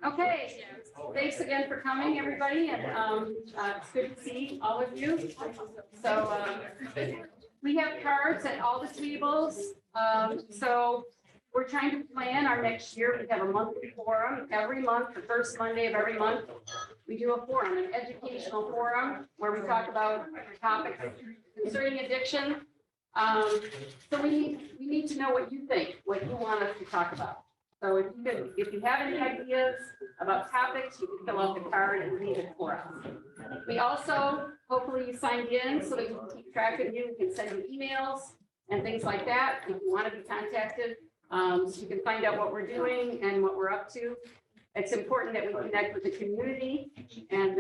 Okay, thanks again for coming, everybody, and it's good to see all of you. So we have cards at all the tables. So we're trying to plan our next year. We have a monthly forum every month, the first Monday of every month. We do a forum, an educational forum, where we talk about topics concerning addiction. So we need to know what you think, what you want us to talk about. So if you have any ideas about topics, you can fill out the card and leave it for us. We also, hopefully you signed in so that we can keep track of you. We can send you emails and things like that if you want to be contacted. So you can find out what we're doing and what we're up to. It's important that we connect with the community, and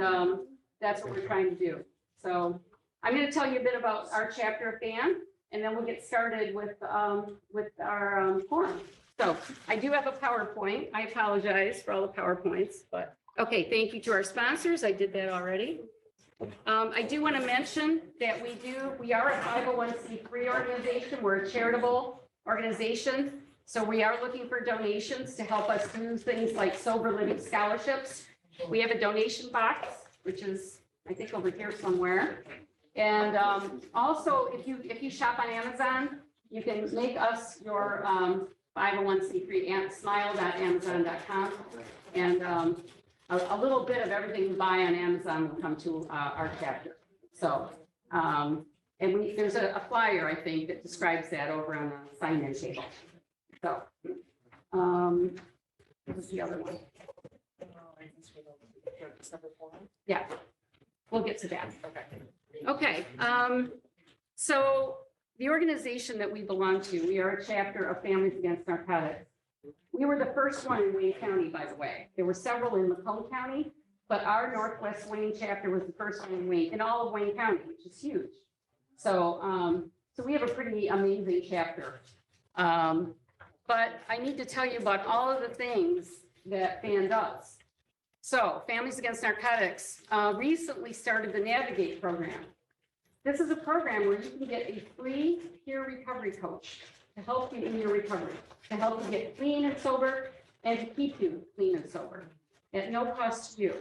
that's what we're trying to do. So I'm going to tell you a bit about our chapter of FAN, and then we'll get started with our forum. So I do have a PowerPoint. I apologize for all the PowerPoints, but okay, thank you to our sponsors. I did that already. I do want to mention that we are a 501c3 organization. We're a charitable organization. So we are looking for donations to help us do things like sober living scholarships. We have a donation box, which is, I think, over here somewhere. And also, if you shop on Amazon, you can make us your 501c3 at smile.amazon.com. And a little bit of everything you buy on Amazon will come to our chapter. So, and there's a flyer, I think, that describes that over on the sign-in table. So, what's the other one? Yeah, we'll get to that. Okay. So the organization that we belong to, we are a chapter of Families Against Narcotics. We were the first one in Wayne County, by the way. There were several in Macomb County, but our Northwest Wayne chapter was the first one in all of Wayne County, which is huge. So, so we have a pretty amazing chapter. But I need to tell you about all of the things that FAN does. So Families Against Narcotics recently started the Navigate program. This is a program where you can get a free peer recovery coach to help you in your recovery, to help you get clean and sober, and to keep you clean and sober at no cost to you.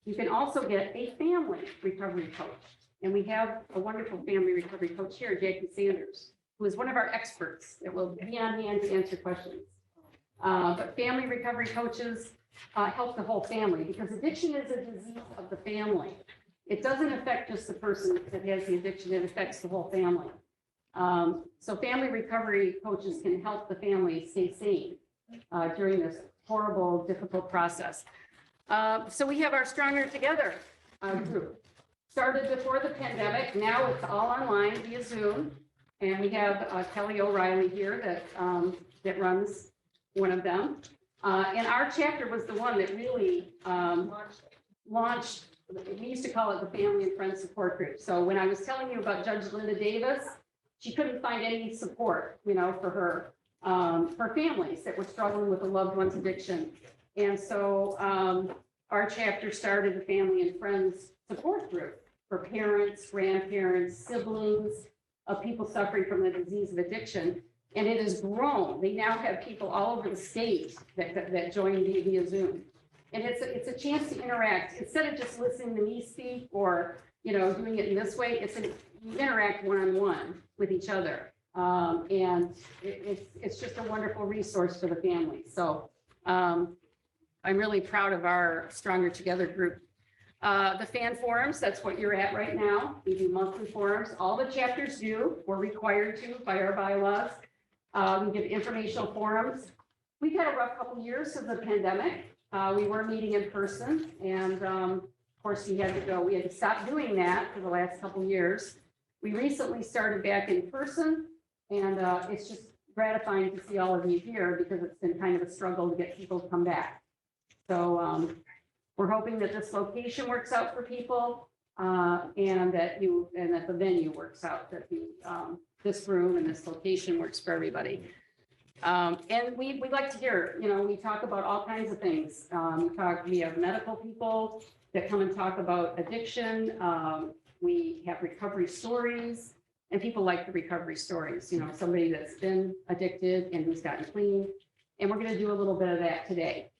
You can also get a family recovery coach. And we have a wonderful family recovery coach here, Jackie Sanders, who is one of our experts that will be on hand to answer questions. But family recovery coaches help the whole family, because addiction is a disease of the family. It doesn't affect just the person that has the addiction, it affects the whole family. So family recovery coaches can help the family stay sane during this horrible, difficult process. So we have our Stronger Together group. Started before the pandemic, now it's all online via Zoom. And we have Kelly O'Reilly here that runs one of them. And our chapter was the one that really launched, we used to call it the Family and Friends Support Group. So when I was telling you about Judge Linda Davis, she couldn't find any support, for her families that were struggling with a loved one's addiction. And so our chapter started the Family and Friends Support Group for parents, grandparents, siblings, of people suffering from the disease of addiction, and it has grown. They now have people all over the state that join via Zoom, and it's a chance to interact instead of just listening to me speak or doing it in this way. You interact one-on-one with each other, and it's just a wonderful resource for the family. So I'm really proud of our Stronger Together group. The FAN forums, that's what you're at right now. We do monthly forums. All the chapters do. We're required to by our bylaws. We give informational forums. We've had a rough couple of years of the pandemic. We were meeting in person, and of course we had to stop doing that for the last couple of years. We recently started back in person, and it's just gratifying to see all of you here, because it's been kind of a struggle to get people to come back. So we're hoping that this location works out for people, and that the venue works out, that this room and this location works for everybody. And we like to hear, we talk about all kinds of things. We have medical people that come and talk about addiction. We have recovery stories, and people like the recovery stories, somebody that's been addicted and who's gotten clean. And we're going to do a little bit of that today.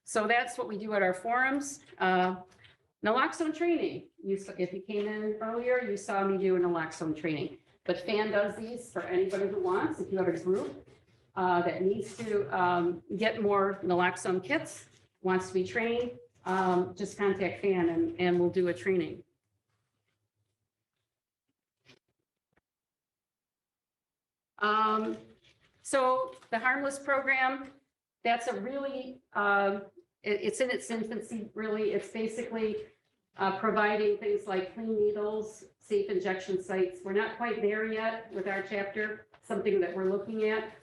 So that's what we do at our forums. Naloxone training. If you came in earlier, you saw me do a naloxone training. But FAN does these for anybody who wants. If you have a group that needs to get more naloxone kits, wants to be trained, just contact FAN and we'll do a training. So the Harmless program, that's a really, it's in its infancy, really. It's basically providing things like clean needles, safe injection sites. We're not quite there yet with our chapter, something that we're looking at,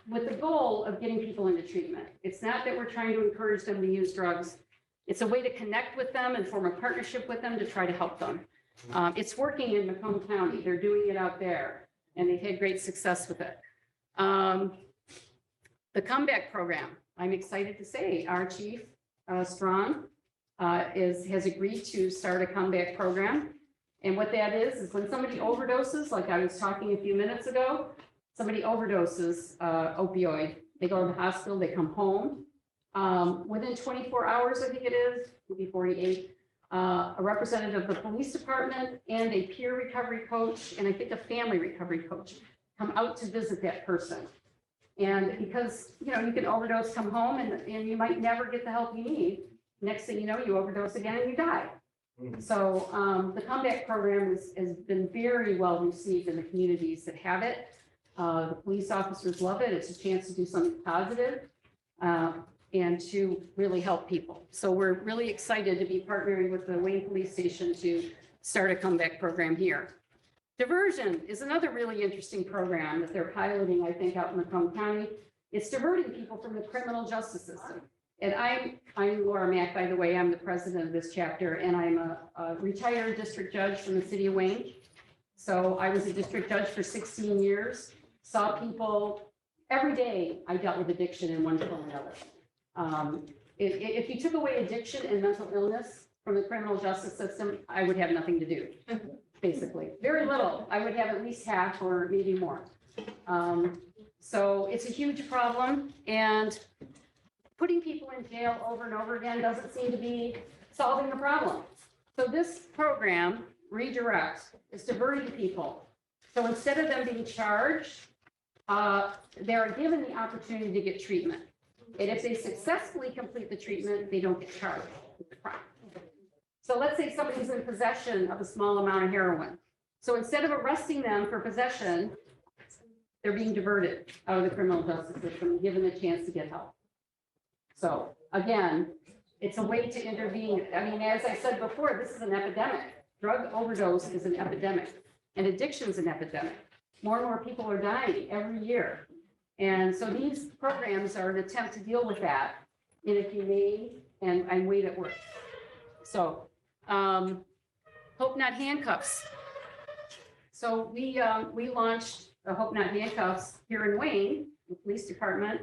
with the goal of getting people into treatment. It's not that we're trying to encourage them to use drugs. It's a way to connect with them and form a partnership with them to try to help them. It's working in Macomb County. They're doing it out there, and they've had great success with it. The comeback program, I'm excited to say our chief, Strong, has agreed to start a comeback program. And what that is when somebody overdoses, like I was talking a few minutes ago, somebody overdoses opioid, they go to the hospital, they come home. Within 24 hours, I think it is, maybe 48, a representative of the police department and a peer recovery coach, and I think a family recovery coach come out to visit that person. And because, you can overdose, come home, and you might never get the help you need. Next thing you know, you overdose again and you die. So the comeback program has been very well received in the communities that have it. The police officers love it. It's a chance to do something positive and to really help people. So we're really excited to be partnering with the Wayne Police Station to start a comeback program here. Diversion is another really interesting program that they're piloting, I think, out in Macomb County. It's diverting people from the criminal justice system. And I'm Laura Mack, by the way. I'm the president of this chapter, and I'm a retired district judge from the city of Wayne. So I was a district judge for 16 years, saw people every day. I dealt with addiction in one form or another. If you took away addiction and mental illness from the criminal justice system, I would have nothing to do. Basically, very little. I would have at least half or maybe more. So it's a huge problem, and putting people in jail over and over again doesn't seem to be solving the problem. So this program, Redirect, is diverting people. So instead of them being charged, they're given the opportunity to get treatment. And if they successfully complete the treatment, they don't get charged with the crime. So let's say somebody's in possession of a small amount of heroin. So instead of arresting them for possession, they're being diverted out of the criminal justice system and given the chance to get help. So again, it's a way to intervene. I mean, as I said before, this is an epidemic. Drug overdose is an epidemic, and addiction is an epidemic. More and more people are dying every year. And so these programs are an attempt to deal with that in a humane and way that works. So Hope Not Handcuffs. So we launched Hope Not Handcuffs here in Wayne, the police department,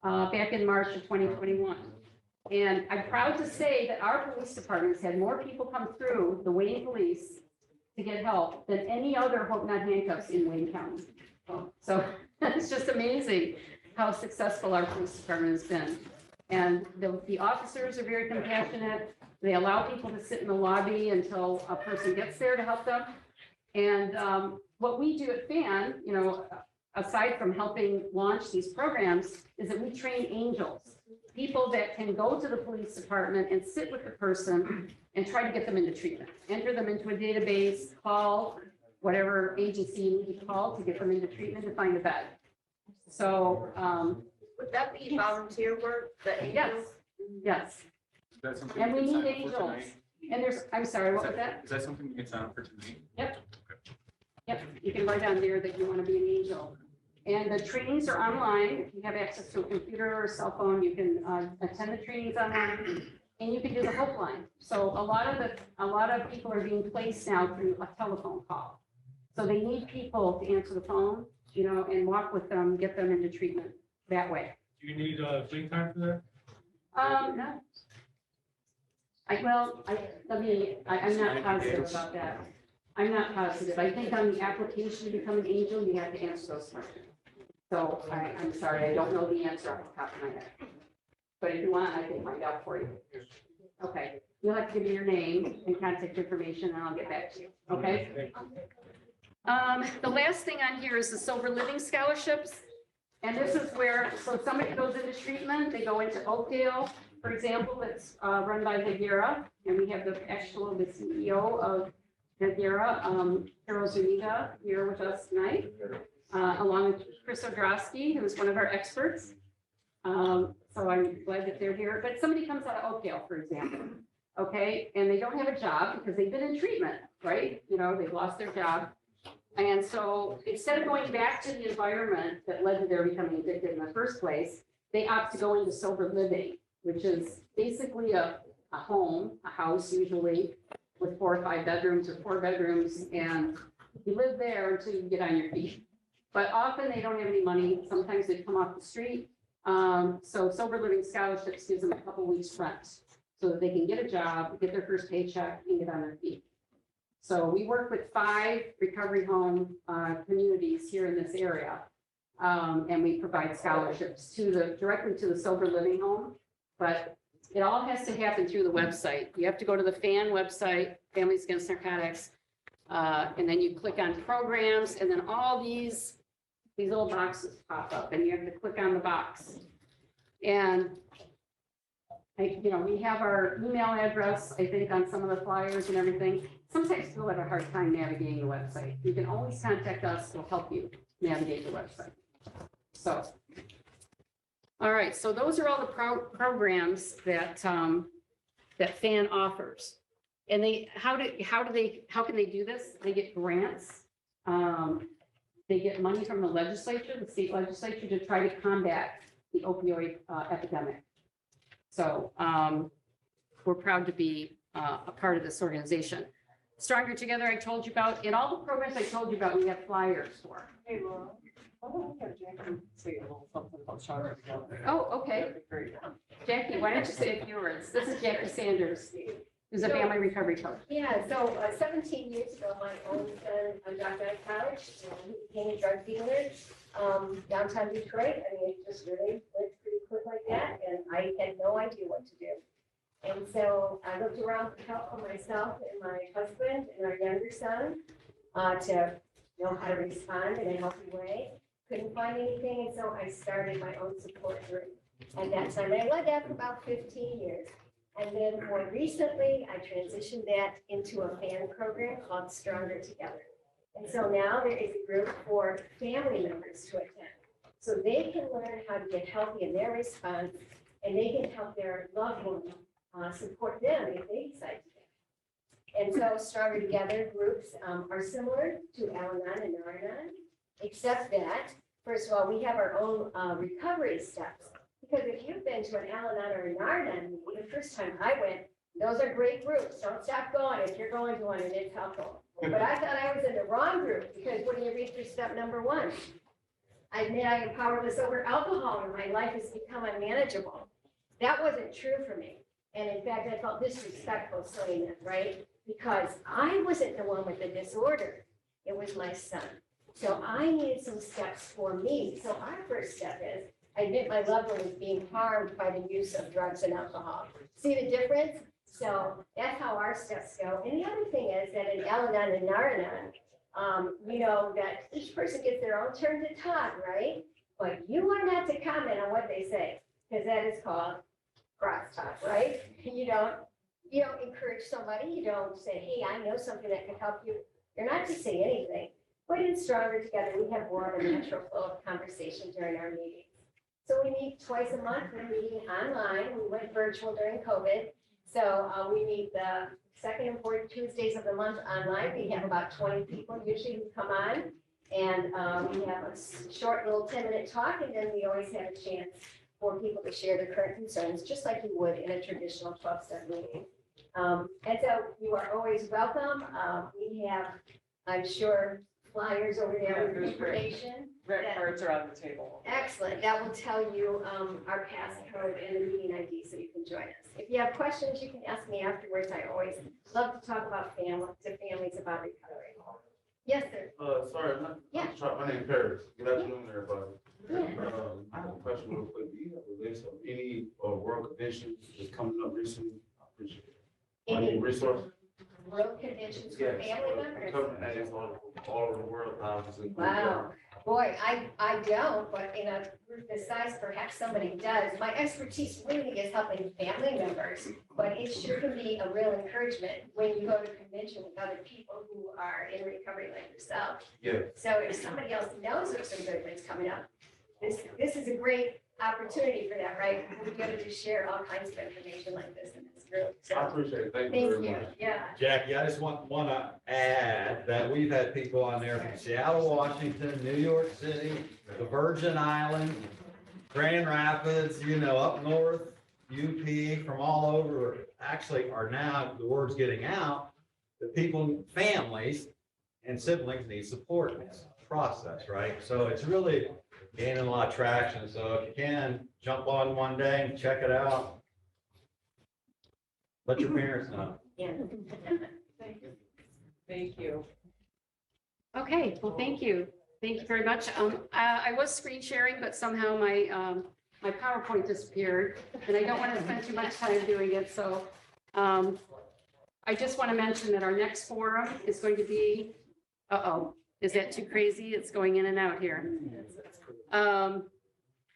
back in March of 2021. And I'm proud to say that our police departments had more people come through the Wayne Police to get help than any other Hope Not Handcuffs in Wayne County. So it's just amazing how successful our police department has been. And the officers are very compassionate. They allow people to sit in the lobby until a person gets there to help them. And what we do at FAN, aside from helping launch these programs, is that we train angels, people that can go to the police department and sit with the person and try to get them into treatment, enter them into a database, call whatever agency you need to call to get them into treatment to find a bed. So would that be volunteer work? Yes. Is that something And we can sign need up for angels. tonight? And I'm sorry, what was that? Is that something we can sign up for tonight? Yep, you can write on there that you want to be an angel. And the trainings are online. If you have access to a computer or a cell phone, you can attend the trainings online, and you can do the Hope Line. So a lot of people are being placed now through a telephone call. So they need people to answer the phone, and walk with them, get them into treatment that way. Do you need free time for that? No. I'm not positive about that. I'm not positive. I think on the application to become an angel, you have to answer those questions. So I'm sorry, I don't know the answer off the top of my head. but if you want, I can find out for you. Okay, you'll have to give me your name and contact information, and I'll get back to you, okay? The last thing on here is the Silver Living Scholarships. And this is where, so somebody goes into treatment, they go into Oakdale, for example, that's run by Hagera, and we have the CEO of Hagera, Carol Zuniga, here with us tonight, along with Chris Odrosky, who's one of our experts. So I'm glad that they're here, but somebody comes out of Oakdale, for example, okay, and they don't have a job because they've been in treatment, right? You know, they've lost their job. And so instead of going back to the environment that led to their becoming addicted in the first place, they opt to go into sober living, which is basically a home, a house usually with 4 or 5 bedrooms or 4 bedrooms. And you live there until you get on your feet. But often they don't have any money. Sometimes they come off the street. So Sober Living Scholarships gives them a couple weeks rent so that they can get a job, get their first paycheck, and get on their feet. So we work with 5 recovery home communities here in this area. And we provide scholarships directly to the sober living home. But it all has to happen through the website. You have to go to the FAN website, Families Against Narcotics. And then you click on programs, and then all these little boxes pop up, and you have to click on the box. And we have our email address, I think, on some of the flyers and everything. Sometimes people have a hard time navigating the website. You can always contact us. We'll help you navigate the website. So, all right. So those are all the programs that that FAN offers. And how can they do this? They get grants. They get money from the legislature, the state legislature, to try to combat the opioid epidemic. So we're proud to be a part of this organization. Stronger Together, I told you about. In all the programs I told you about, we have flyers for. Hey, Laura. Say a little something about Stronger Together. Oh, okay. Jackie, why don't you say a few words? This is Jackie Sanders, who's a family recovery coach. Yeah, so 17 years ago, my own son dropped out of college, and he became a drug dealer downtown Detroit. I mean, it just really went pretty quick like that, and I had no idea what to do. And so I looked around for help for myself and my husband and our younger son to know how to respond in a healthy way. Couldn't find anything, and so I started my own support group at that time. And I led that for about 15 years. And then more recently, I transitioned that into a FAN program called Stronger Together. And so now there is a group for family members to attend. So they can learn how to get healthy in their response, and they can help their loved ones support them if they decide to. And so Stronger Together groups are similar to Al-Anon and Nar-Anon, except that, first of all, we have our own recovery steps. Because if you've been to an Al-Anon or a Nar-Anon meeting, the first time I went, those are great groups. Don't stop going if you're going to one and it's helpful. But I thought I was in the wrong group, because when you read through step number 1, I admit I am powerless over alcohol and my life has become unmanageable. That wasn't true for me. And in fact, I felt disrespectful saying that, right? Because I wasn't the one with the disorder. It was my son. So I needed some steps for me. So our first step is, I admit my loved one is being harmed by the use of drugs and alcohol. See the difference? So that's how our steps go. And the other thing is that in Al-Anon and Nar-Anon, we know that each person gets their own turn to talk, right? But you are not to comment on what they say, because that is called crosstalk, right? You don't encourage somebody. You don't say, hey, I know something that can help you. You're not to say anything. But in Stronger Together, we have more of a natural flow of conversation during our meetings. So we meet twice a month. We're meeting online. We went virtual during COVID. So we meet the second and fourth Tuesdays of the month online. We have about 20 people usually who come on. And we have a short little 10-minute talk. And then we always have a chance for people to share their current concerns, just like you would in a traditional 12-step meeting. And so you are always welcome. We have, I'm sure, flyers over there with information. Red cards are on the table. Excellent. That will tell you our passcode and the meeting ID so you can join us. If you have questions, you can ask me afterwards. I always love to talk about families about recovery. Yes, sir. Sorry, Yeah. my name is Paris. Good afternoon, everybody. Yeah. I have a question real quick. Do you have a list of any world conventions that's coming up recently? I appreciate it. Any Any resource? world conventions for family members? Covering that all over the world, obviously. Wow. Boy, I don't, but in a group this size, perhaps somebody does. My expertise really is helping family members, but it sure can be a real encouragement when you go to convention with other people who are in recovery like yourself. Yeah. So if somebody else knows of some good ones coming up, this is a great opportunity for that, right? We're going to just share all kinds of information like this in this group. I So appreciate it. Thank you thank very you. much. Yeah. Jackie, I just want to add that we've had people on there from Seattle, Washington, New York City, the Virgin Islands, Grand Rapids, up north, UP, from all over, actually are now, the word's getting out, that people, families and siblings need support in this process, right? So it's really gaining a lot of traction. So if you can, jump on one day and check it out. Let your parents know. Yeah. Thank you. Okay, well, thank you. Thank you very much. I was screen sharing, but somehow my PowerPoint disappeared, and I don't want to spend too much time doing it, so I just want to mention that our next forum is going to be, is that too crazy? It's going in and out here.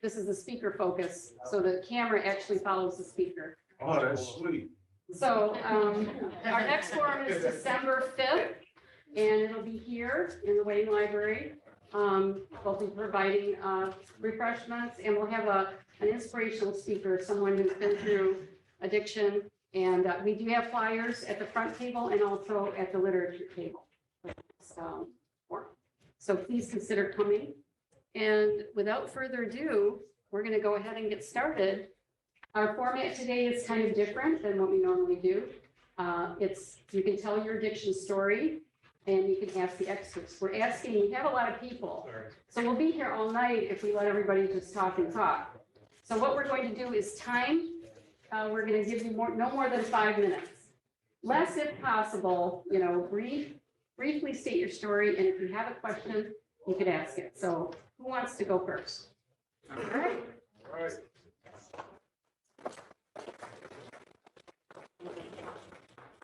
This is the speaker focus, so the camera actually follows the speaker. Oh, that's sweet. So our next forum is December 5th, and it'll be here in the Wayne Library. We'll be providing refreshments, and we'll have an inspirational speaker, someone who's been through addiction. And we do have flyers at the front table and also at the literature table. So please consider coming. And without further ado, we're going to go ahead and get started. Our format today is kind of different than what we normally do. You can tell your addiction story and you can ask the experts. We have a lot of people. So we'll be here all night if we let everybody just talk and talk. So what we're going to do is time. We're going to give you no more than 5 minutes. Less if possible, briefly state your story. And if you have a question, you could ask it. So who wants to go first? All right. All right.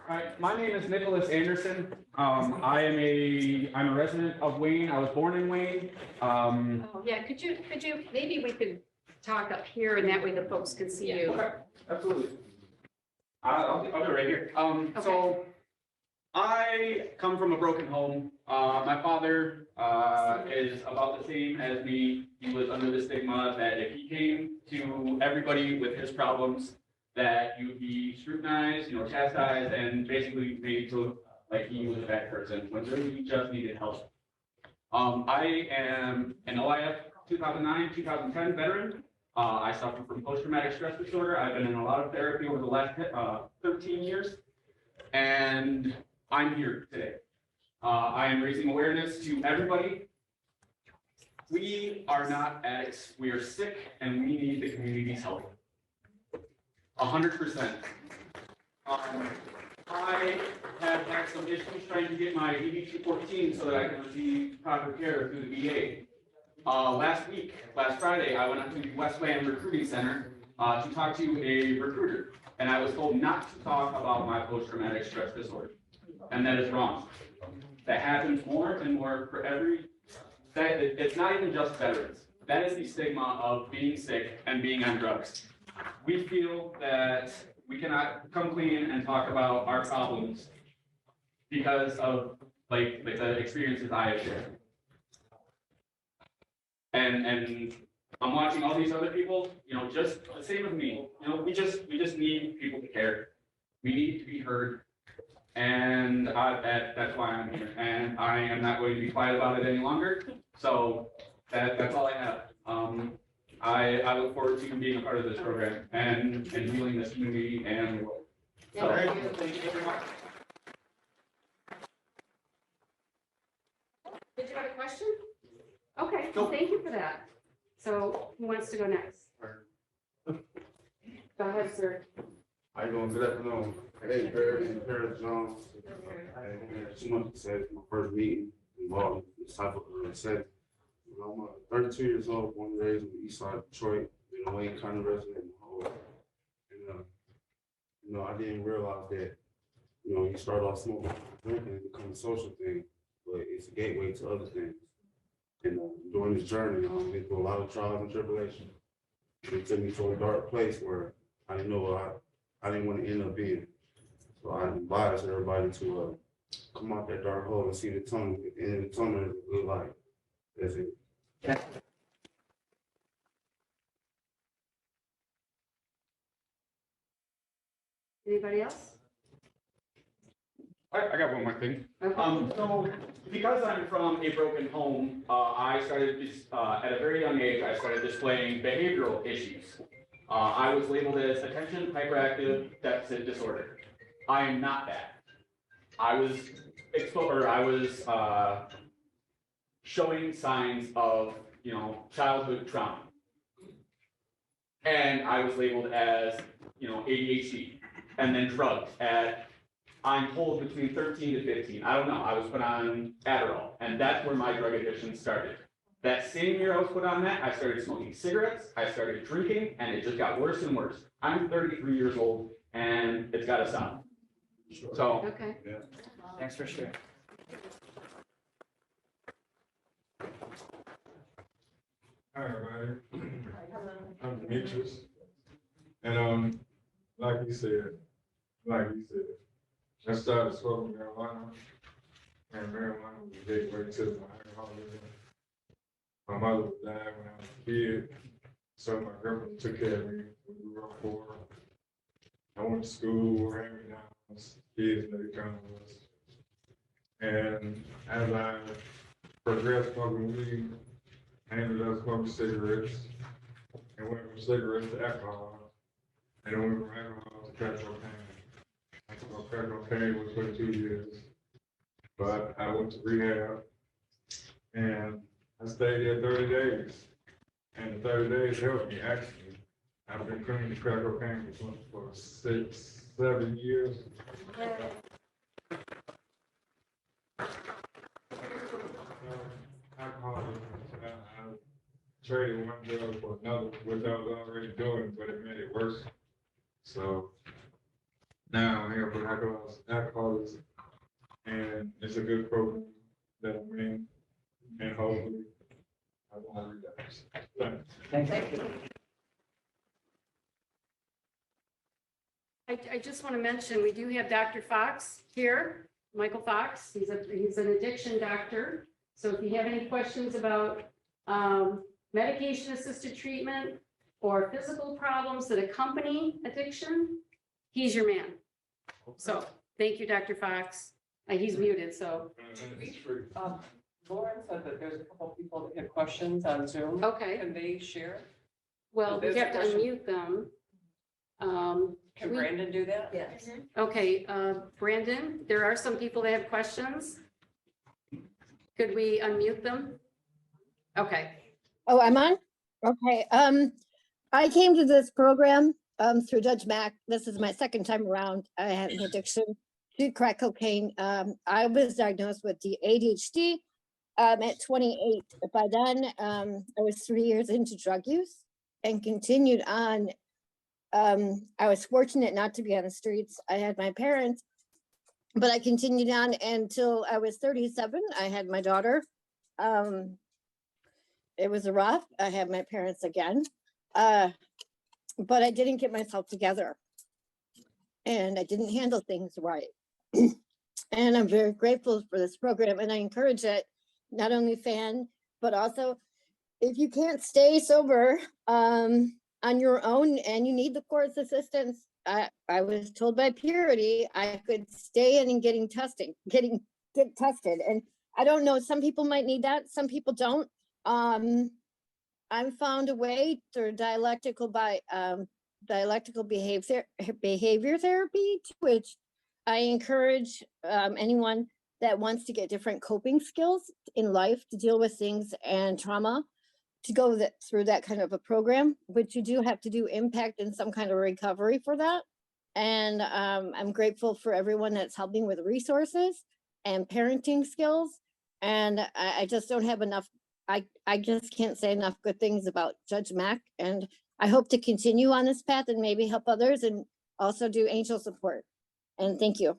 All right, my name is Nicholas Anderson. I'm a resident of Wayne. I was born in Wayne. Oh, yeah, could you, maybe we could talk up here and that way the folks can see you. Okay, absolutely. I'll do it right here. So I come from a broken home. My father is about the same as me. He was under the stigma that if he came to everybody with his problems, that you would be scrutinized, chastised, and basically made to look like he was a bad person when really he just needed help. I am an OIF 2009-2010 veteran. I suffer from post-traumatic stress disorder. I've been in a lot of therapy over the last 13 years, and I'm here today. I am raising awareness to everybody. We are not addicts. We are sick, and we need the community's help. 100%. I have had some issues trying to get my EB-214 so that I can receive proper care through the VA. Last Friday, I went up to the Westland Recruiting Center to talk to a recruiter, and I was told not to talk about my post-traumatic stress disorder, and that is wrong. That happens more and more for it's not even just veterans. That is the stigma of being sick and being on drugs. We feel that we cannot come clean and talk about our problems because of like the experiences I have shared. And I'm watching all these other people, just the same with me. We just need people to care. We need to be heard. And that's why I'm here. And I am not going to be quiet about it any longer. So that's all I have. I look forward to being a part of this program and healing this community and the world. So, thank you very much. Did you have a question? Okay, well, thank you for that. So who wants to go next? Go ahead, sir. How you doing? Good afternoon. Hey, Paris Jones. I had too much to say. It's my first meeting. involved in this type of setting. You know, I'm 32 years old, born and raised on the east side of Detroit, been a Wayne County resident my whole life. And, you know, I didn't realize that, you know, you start off smoking, drinking, it becomes a social thing, but it's a gateway to other things. And during this journey, I've been through a lot of trials and tribulations. It took me to a dark place where I didn't know what I didn't want to end up being. So I advise everybody to come out that dark hole and see the tunnel. At the end of the tunnel is a good life. That's it. Anybody else? I got one more thing. Okay. So because I'm from a broken home, I started at a very young age, I started displaying behavioral issues. I was labeled as attention hyperactive deficit disorder. I am not that. I was showing signs of, you know, childhood trauma. And I was labeled as, you know, ADHD, and then drugged at, I'm told, between 13 to 15. I don't know. I was put on Adderall, and that's where my drug addiction started. That same year I was put on that, I started smoking cigarettes, I started drinking, and it just got worse and worse. I'm 33 years old, and it's gotta stop. So, Okay. Thanks for sharing. Hi, everybody. I'm Demetrius. And, like you said, I started smoking marijuana. And marijuana was a gateway to my alcoholism. My mother died when I was a kid, so my grandpa took care of me when we were poor. I went to school, hand-me-downs, kids made kind of us. And as I progressed smoking weed, I ended up smoking cigarettes, and went from cigarettes to alcohol, and then went from alcohol to crack cocaine. I smoked crack cocaine was 22 years, but I went to rehab, and I stayed there 30 days, and the 30 days helped me actually. I've been clean to crack cocaine for 6-7 years. Alcoholism, I traded one drug for another, which I was already doing, but it made it worse. So now I'm here for alcoholism, and it's a good program that I'm in, and hopefully I won't relapse. Thanks. Thank you. I just want to mention, we do have Dr. Fox here, Michael Fox. He's an addiction doctor. So if you have any questions about medication-assisted treatment or physical problems that accompany addiction, he's your man. So thank you, Dr. Fox. He's muted, so, Lauren said that there's a couple people that have questions on Zoom. okay. Can they share? Well, we There's a have to question. unmute them. Can we- Brandon do that? Yes. Okay, Brandon, there are some people that have questions. Could we unmute them? Okay, Oh, I'm on? Okay, I came to this program, through Judge Mack. This is my second time around. I had an addiction to crack cocaine. I was diagnosed with the ADHD, at 28. By then, I was 3 years into drug use and continued on. I was fortunate not to be on the streets. I had my parents, but I continued on until I was 37. I had my daughter. It was rough. I had my parents again. But I didn't get myself together. And I didn't handle things right. And I'm very grateful for this program. And I encourage it, not only fan, but also if you can't stay sober on your own and you need the court's assistance, I was told by Purity I could stay in and get tested. And I don't know, some people might need that, some people don't. I've found a way through dialectical behavior therapy, which I encourage anyone that wants to get different coping skills in life to deal with things and trauma to go through that kind of a program, but you do have to do impact and some kind of recovery for that. And I'm grateful for everyone that's helping with resources and parenting skills And I just don't have enough, I just can't say enough good things about Judge Mack. And I hope to continue on this path and maybe help others and also do angel support. And thank you.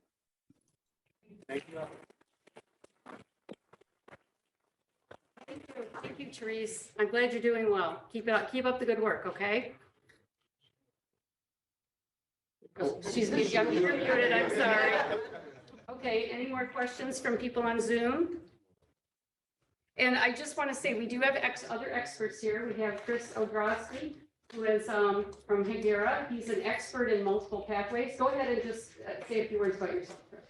Thank you, Therese. I'm glad you're doing well. Keep up the good work, okay? She's muted, I'm sorry. Okay, any more questions from people on Zoom? And I just want to say, we do have other experts here. We have Chris Odrasky, who is from Higuera. He's an expert in multiple pathways. Go ahead and just say a few words about yourself. Chris.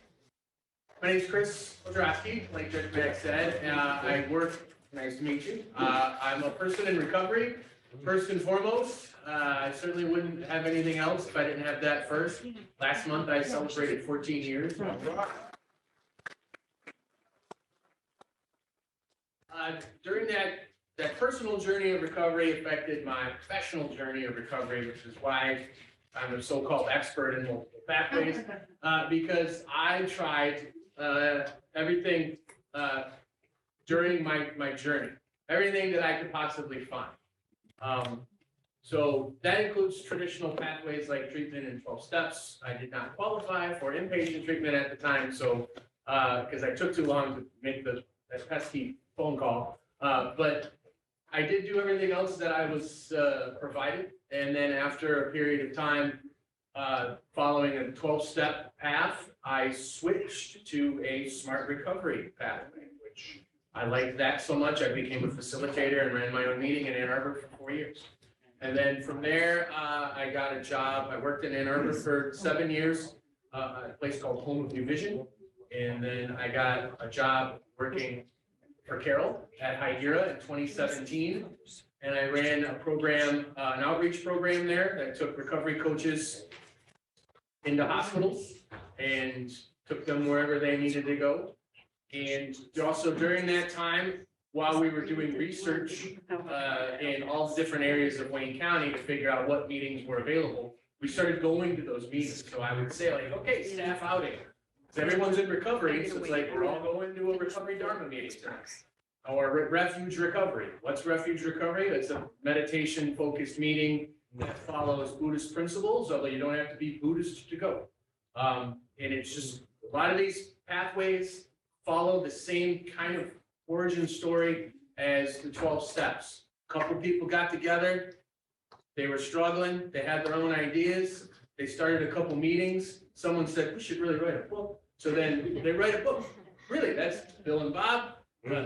My name's Chris Odrasky, like Judge Mack said. I work, nice to meet you. I'm a person in recovery, first and foremost. I certainly wouldn't have anything else if I didn't have that first. Last month, I celebrated 14 years. During that personal journey of recovery affected my professional journey of recovery, which is why I'm a so-called expert in multiple pathways, because I tried everything during my journey, everything that I could possibly find. So that includes traditional pathways like treatment in 12 steps. I did not qualify for inpatient treatment at the time, so because I took too long to make that pesky phone call. But I did do everything else that I was provided. And then after a period of time, following a 12-step path, I switched to a smart recovery pathway, which I liked that so much. I became a facilitator and ran my own meeting in Ann Arbor for 4 years. And then from there, I got a job. I worked in Ann Arbor for 7 years, at a place called Home of New Vision. And then I got a job working for Carol at Higuera in 2017. And I ran a program, an outreach program there that took recovery coaches into hospitals and took them wherever they needed to go. And also during that time, while we were doing research in all the different areas of Wayne County to figure out what meetings were available, we started going to those meetings. So I would say like, okay, staff outing. So everyone's in recovery, so it's like, we're all going to a recovery Dharma meeting tonight. Or refuge recovery. What's refuge recovery? It's a meditation-focused meeting that follows Buddhist principles, although you don't have to be Buddhist to go. And it's just, a lot of these pathways follow the same kind of origin story as the 12 steps. A couple people got together, they were struggling, they had their own ideas, they started a couple meetings, someone said, we should really write a book. So then they write a book. Really, that's Bill and Bob,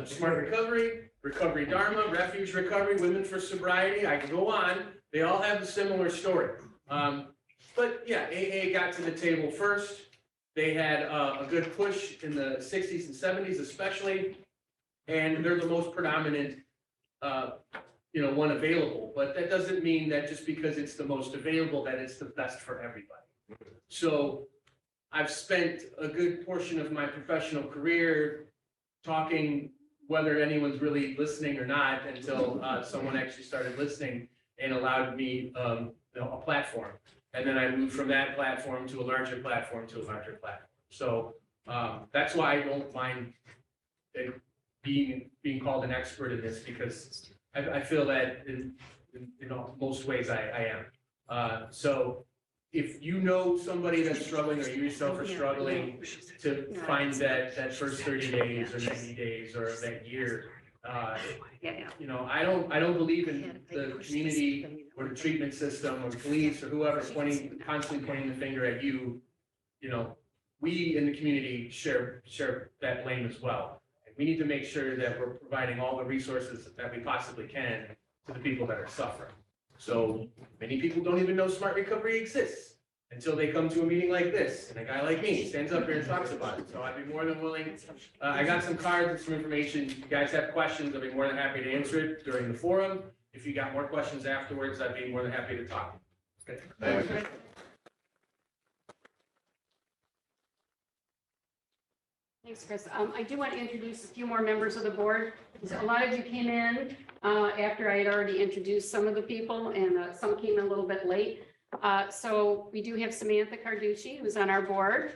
Smart Recovery, Recovery Dharma, Refuge Recovery, Women for Sobriety. I can go on. They all have a similar story. But yeah, AA got to the table first. They had a good push in the 60s and 70s especially, and they're the most predominant one available. But that doesn't mean that just because it's the most available that it's the best for everybody. So I've spent a good portion of my professional career talking, whether anyone's really listening or not, until someone actually started listening and allowed me a platform. And then I moved from that platform to a larger platform to a larger platform. So that's why I don't mind being called an expert in this, because I feel that in most ways I am. So if you know somebody that's struggling, or you yourself are struggling to find that first 30 days or 90 days or that year, I don't believe in the community or the treatment system or police or whoever constantly pointing the finger at you. We in the community share that blame as well. And we need to make sure that we're providing all the resources that we possibly can to the people that are suffering. So many people don't even know Smart Recovery exists until they come to a meeting like this, and a guy like me stands up here and talks about it. So I'd be more than willing. I got some cards and some information. If you guys have questions, I'd be more than happy to answer it during the forum. If you got more questions afterwards, I'd be more than happy to talk. Okay. Thanks, Chris. I do want to introduce a few more members of the board. A lot of you came in after I had already introduced some of the people, and some came in a little bit late. So we do have Samantha Carducci, who's on our board.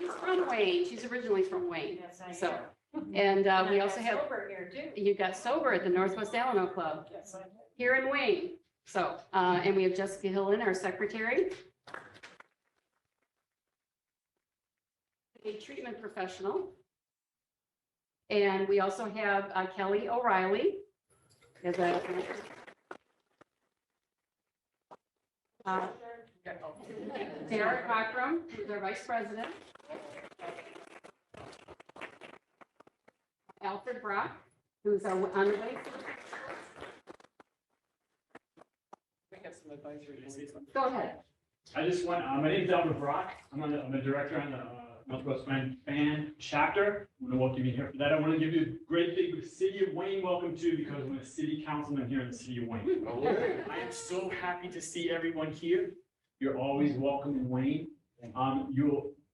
She's from Wayne. She's originally from Wayne. Yes, I So, am. and And we I also got have, sober here too. you got sober at the Northwest Alano Club Yes, I did. here in Wayne. So, and we have Jessica Hillen, our secretary. A treatment professional. And we also have Kelly O'Reilly as a Sarah Cockrum, who's our vice president. Alfred Brock, who's our on the way. We have some advisory. boards. Go ahead. I just want, my name's Albert Brock. I'm a director on the Northwest Fan chapter. I'm going to welcome you here for that. I want to give you a great big City of Wayne welcome to because I'm a city councilman here in the City of Wayne. I am so happy to see everyone here. You're always welcome in Wayne.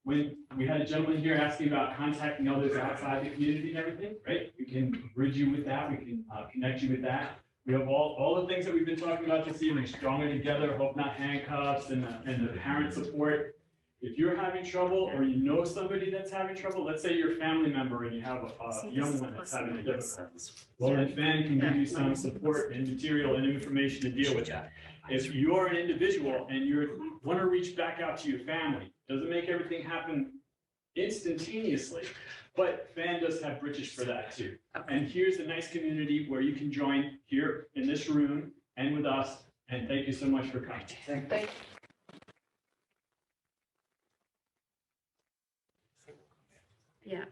When we had a gentleman here asking about contacting others outside the community and everything, right? We can bridge you with that. We can connect you with that. We have all the things that we've been talking about this evening, Stronger Together, Hope Not Handcuffs, and the parent support. If you're having trouble or you know somebody that's having trouble, let's say you're a family member and you have a young one that's having a difficulty. Well, then FAN can give you some support and material and information to deal with that. If you're an individual and you want to reach back out to your family, doesn't make everything happen instantaneously, but FAN does have bridges for that too. And here's a nice community where you can join here in this room and with us. And thank you so much for coming. Thank you. Yeah.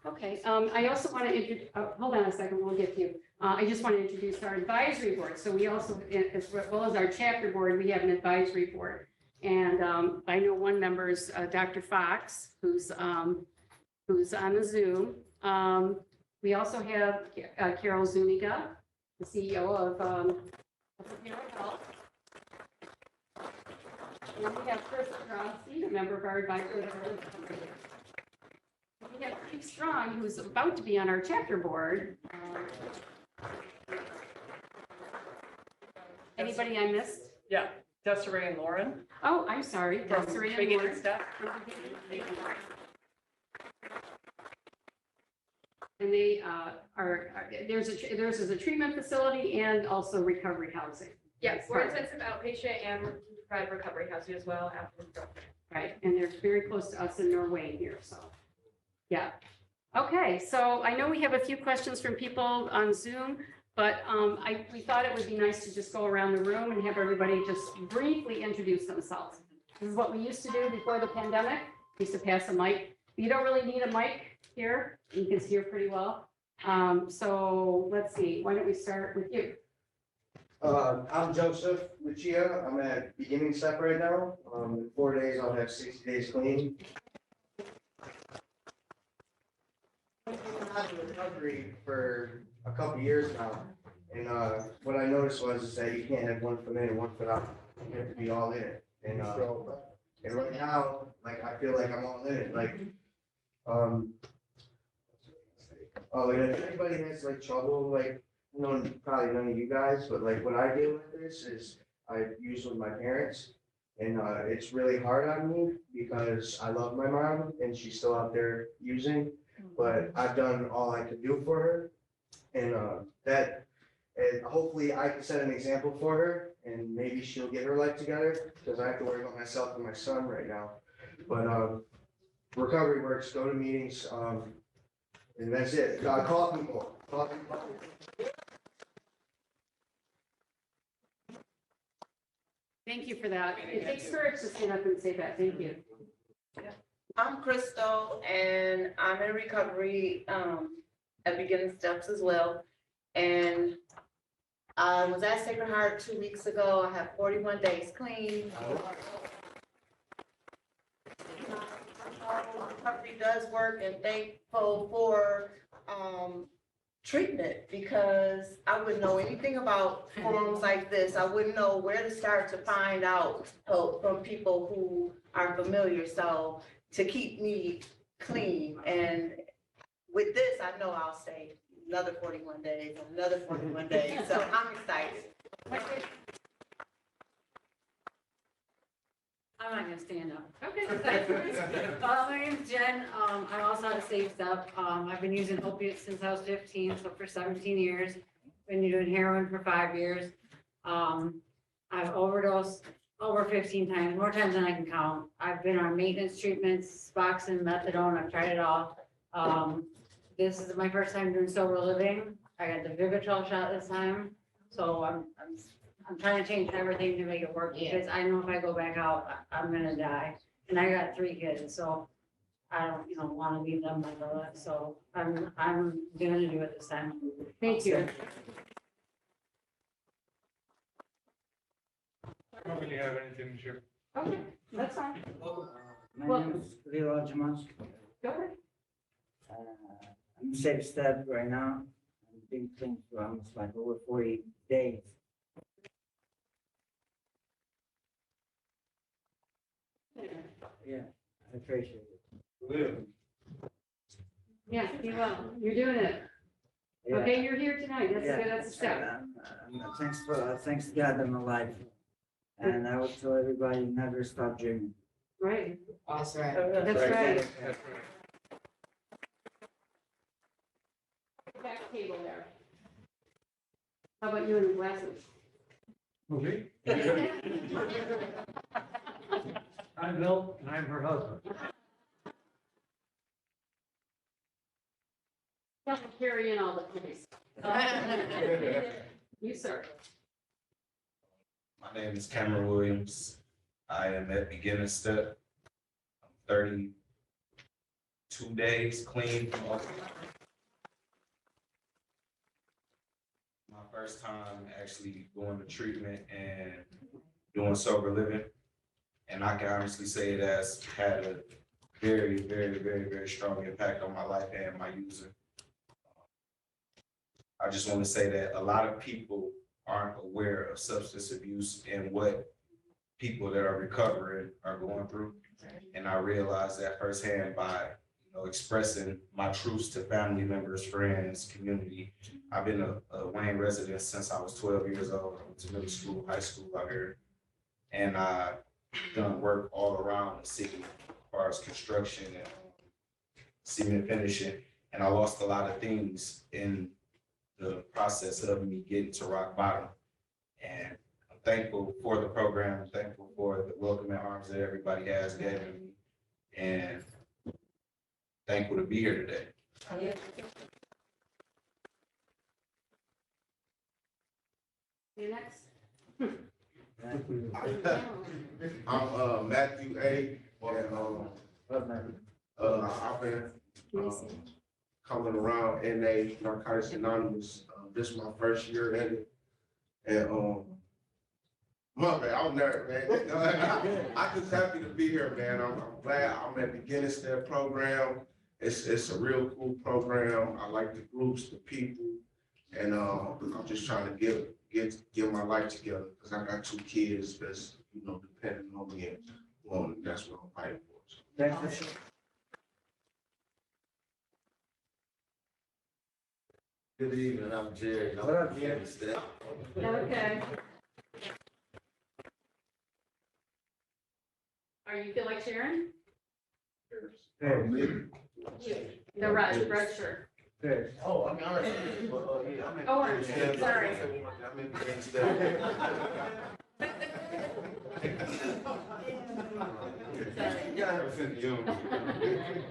Okay, I also want to introduce, hold on a second, we'll get to you. I just want to introduce our advisory board. So we also, as well as our chapter board, we have an advisory board. And I know one member is Dr. Fox, who's on the Zoom. We also have Carol Zuniga, the CEO of Prepare Health. And we have Chris Drosky, a member of our advisory board. We have Steve Strong, who's about to be on our chapter board. Anybody I missed? Yeah, Desiree and Lauren Oh, I'm sorry. from Desiree and Beginning Lauren. Step. And they there's a treatment facility and also recovery housing. Yes, we're intensive outpatient and we provide recovery housing as well after. Right, and they're very close to us in Norway here, so, yeah. Okay, so I know we have a few questions from people on Zoom, but we thought it would be nice to just go around the room and have everybody just briefly introduce themselves. This is what we used to do before the pandemic. We used to pass a mic. You don't really need a mic here. You can hear pretty well. So let's see, why don't we start with you? I'm Joseph Lucia. I'm at Beginning Step right now. In 4 days, I'll have 60 days clean. I've been in recovery for a couple years now. And what I noticed was that you can't have one foot in and one foot out. You have to be all in it. And right now, like, I feel like I'm all in it. Like, and if anybody has like trouble, like, no, probably none of you guys, but like what I deal with this is I use with my parents. And it's really hard on me because I love my mom and she's still out there using, but I've done all I could do for her. And hopefully I can set an example for her and maybe she'll get her life together because I have to worry about myself and my son right now. But recovery works, go to meetings, and that's it. Call people. Call people. Thank you for that. It takes courage to stand up and say that. Thank you. I'm Crystal and I'm in recovery at Beginning Steps as well. And I was at Sacred Heart 2 weeks ago. I have 41 days clean. Recovery does work and thankful for treatment because I wouldn't know anything about forums like this. I wouldn't know where to start to find out help from people who are familiar. So to keep me clean, and with this, I know I'll stay another 41 days, another 41 days. So I'm excited. I'm not want to stand up. Okay. My name's Jen. I'm also on Safe Step. I've been using opiates since I was 15, so for 17 years. Been doing heroin for 5 years. I've overdosed over 15 times, more times than I can count. I've been on maintenance treatments, Suboxone, methadone. I've tried it all. This is my first time doing sober living. I got the Vivitrol shot this time, so I'm trying to change everything to make it work, because I know if I go back out, I'm gonna die. And I got 3 kids, so I don't, want to leave them like that, so I'm gonna do it this time. Thank you. I don't really have anything to share. Okay, that's fine. My Well- name is Leroy Jamas. Go ahead. I'm Safe Step right now. I'm being clean for almost like over 40 days. Yeah, I appreciate it. Yeah, you will. You're doing it. Yeah. Okay, you're here tonight. That's Yeah, good. That's a step. Thanks God I'm alive. And I would tell everybody, never stop dreaming. Right. That's right. That's right. Back table there. How about you and the glasses? Okay. I'm Bill, and I'm her husband. Don't carry in all the police. You, sir. My name is Cameron Williams. I am at beginner step. I'm 32 days clean. My first time actually going to treatment and doing sober living. And I can honestly say it has had a very, very, very, very strong impact on my life and my using. I just want to say that a lot of people aren't aware of substance abuse and what people that are recovering are going through. And I realized that firsthand by, expressing my truths to family members, friends, community. I've been a Wayne resident since I was 12 years old. I went to middle school, high school out here. And I done work all around the city as far as construction and cement finishing. And I lost a lot of things in the process of me getting to rock bottom. And I'm thankful for the program, I'm thankful for the welcoming arms that everybody has given me, and thankful to be here today. You next. I'm Matthew A. And I've been coming around NA, Narcotics Anonymous. This is my first year in it. And my bad, I'm nervous, man. I'm just happy to be here, man. I'm glad I'm at the beginning step program. It's a real cool program. I like the groups, the people, and I'm just trying to get my life together because I got 2 kids that's depending on me, and that's what I'm fighting for. So. Thanks for Good evening, I'm Jerry. What up, Jerry? Okay. Are you feel like sharing? The red shirt. Oh, I'm orange. Oh, orange. Sorry. I'm in the step. You gotta have a sense of humor.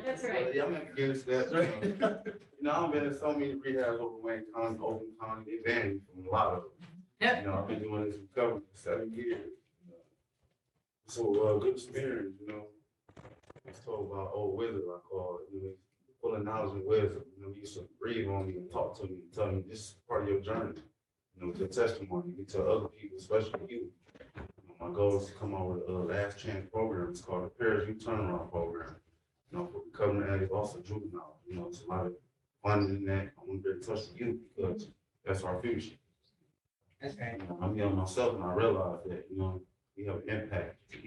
That's right. I'm in beginning steps. I've been in so many rehabs over Wayne County, Oakland County, they banned me from a lot of them. I've been doing this recovery for 7 years. So, good experience, It's told by old wizard, I call it, full of knowledge and wisdom. He used to breathe on me and talk to me and tell me this is part of your journey. It's your testimony. You tell other people, especially you. My goal is to come out with a last chance program. It's called the Paris Youth Turnaround Program. For recovering addicts, also juvenile. It's a lot of funding in that. I want to be in touch with you because that's our future. Okay. I'm young myself and I realize that, we have an impact to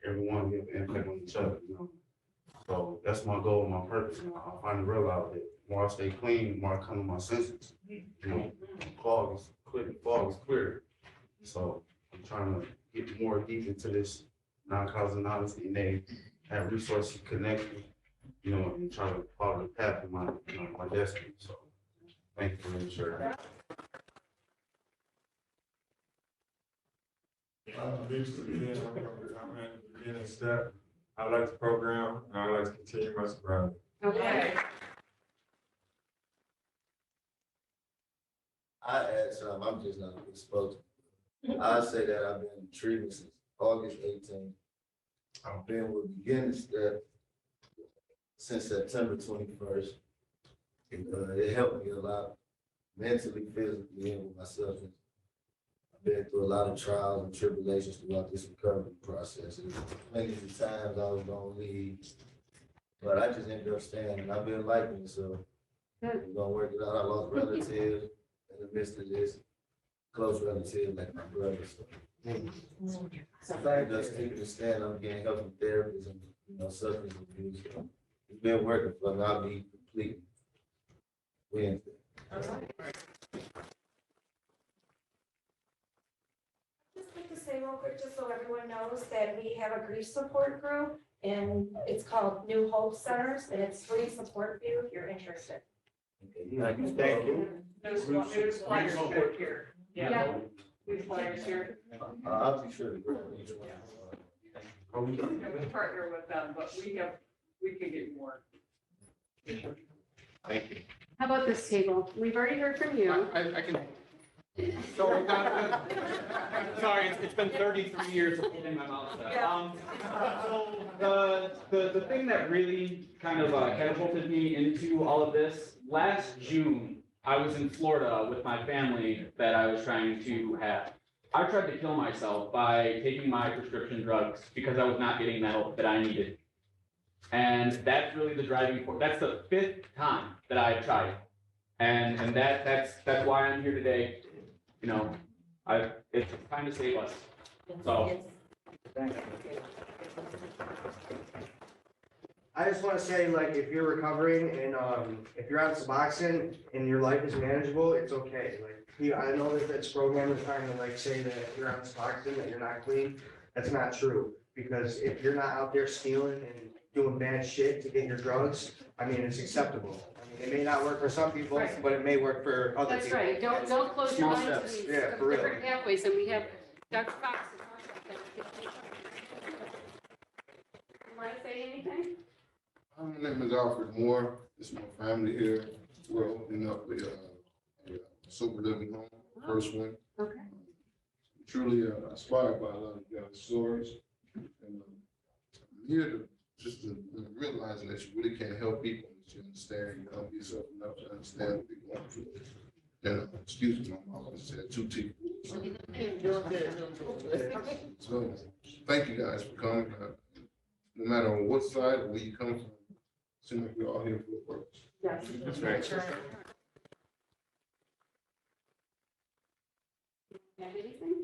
everyone, we have an impact on each other, So that's my goal, my purpose. I finally realized that the more I stay clean, the more I come to my senses. Fog is clear. So I'm trying to get more deep into this non-causing honesty, and they have resources to connect me, you know, and try to follow the path of my, you know, my destiny. So thank you for making sure. Basically, I'm at the beginning step. I like the program, and I like to continue my sobriety. Okay. I add some, I'm just not exposed. I say that I've been in treatment since August 18th. I've been with beginning step since September 21st. It helped me a lot mentally, physically, and with my substance. I've been through a lot of trials and tribulations throughout this recovery process. And plenty of times I was gonna leave, but I just ended up staying, and I've been liking it, so we're gonna work it out. I lost relatives in the midst of this, close relatives like my brother. So I just keep it stand. I'm getting help from therapists and, you know, substance abuse. So it's been working for me. I'll be complete Wednesday. Just like to say real quick, just so everyone knows that we have a grief support group and it's called New Hope Centers and it's free support for you if you're interested. Thank you. There's flyers back here. Yeah. These flyers here. I'll be sure to grab each one. We partner with them, but we can get more. Thank you. How about this table? We've already heard from you. I can. So, sorry, it's been 33 years of holding my mouth shut. So the thing that really kind of catapulted me into all of this, last June, I was in Florida with my family that I was trying to have. I tried to kill myself by taking my prescription drugs because I was not getting the help that I needed. And that's really the driving force. That's the 5th time that I've tried. And that's why I'm here today. You know, it's time to save us. So. I just want to say, like, if you're recovering and if you're on Suboxone and your life is manageable, it's okay. Like, I know that this program is trying to like say that if you're on Suboxone that you're not clean. That's not true, because if you're not out there stealing and doing bad shit to get your drugs, I mean, it's acceptable. I mean, it may not work for some people, Right. but it may work for other That's people. right. Don't close your Small mind to steps. these Yeah, for real. different pathways. And we have Dr. Fox to talk about that. You want to say anything? My name is Alfred Moore. It's my family here. We're opening up a sober living home, first one. Okay. Truly inspired by a lot of guys' stories. And I'm here to just to realize that you really can't help people unless you understand. You help yourself enough to understand what they're going through. And excuse me, my mom said 2 teeth. So thank you guys for coming. No matter on what side or where you come from, seems like we're all here for a purpose. Yes. That's right. Have anything?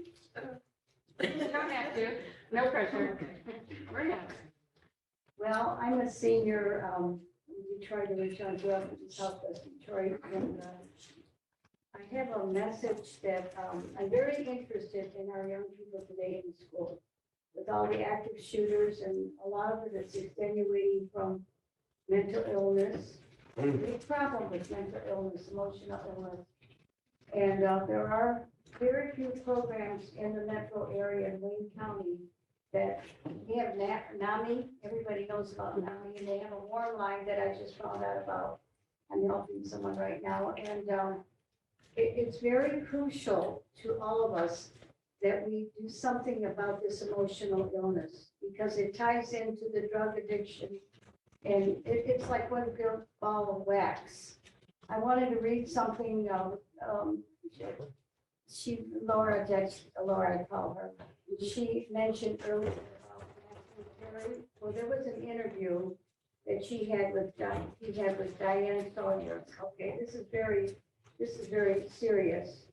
You don't have to. No pressure. Maria. Well, I'm a senior, Detroit Regional Drug in Southwest Detroit, and I have a message that I'm very interested in our young people today in school. With all the active shooters, and a lot of it is extenuating from mental illness. Big problem with mental illness, emotional illness. And there are very few programs in the metro area in Wayne County that we have NAMI, everybody knows about NAMI, and they have a warm line that I just found out about. I'm helping someone right now, and it's very crucial to all of us that we do something about this emotional illness, because it ties into the drug addiction, and it's like one big ball of wax. I wanted to read something, Laura, I call her, she mentioned earlier about Matthew Perry. Well, there was an interview that he had with Diane Sawyer. Okay, this is very serious.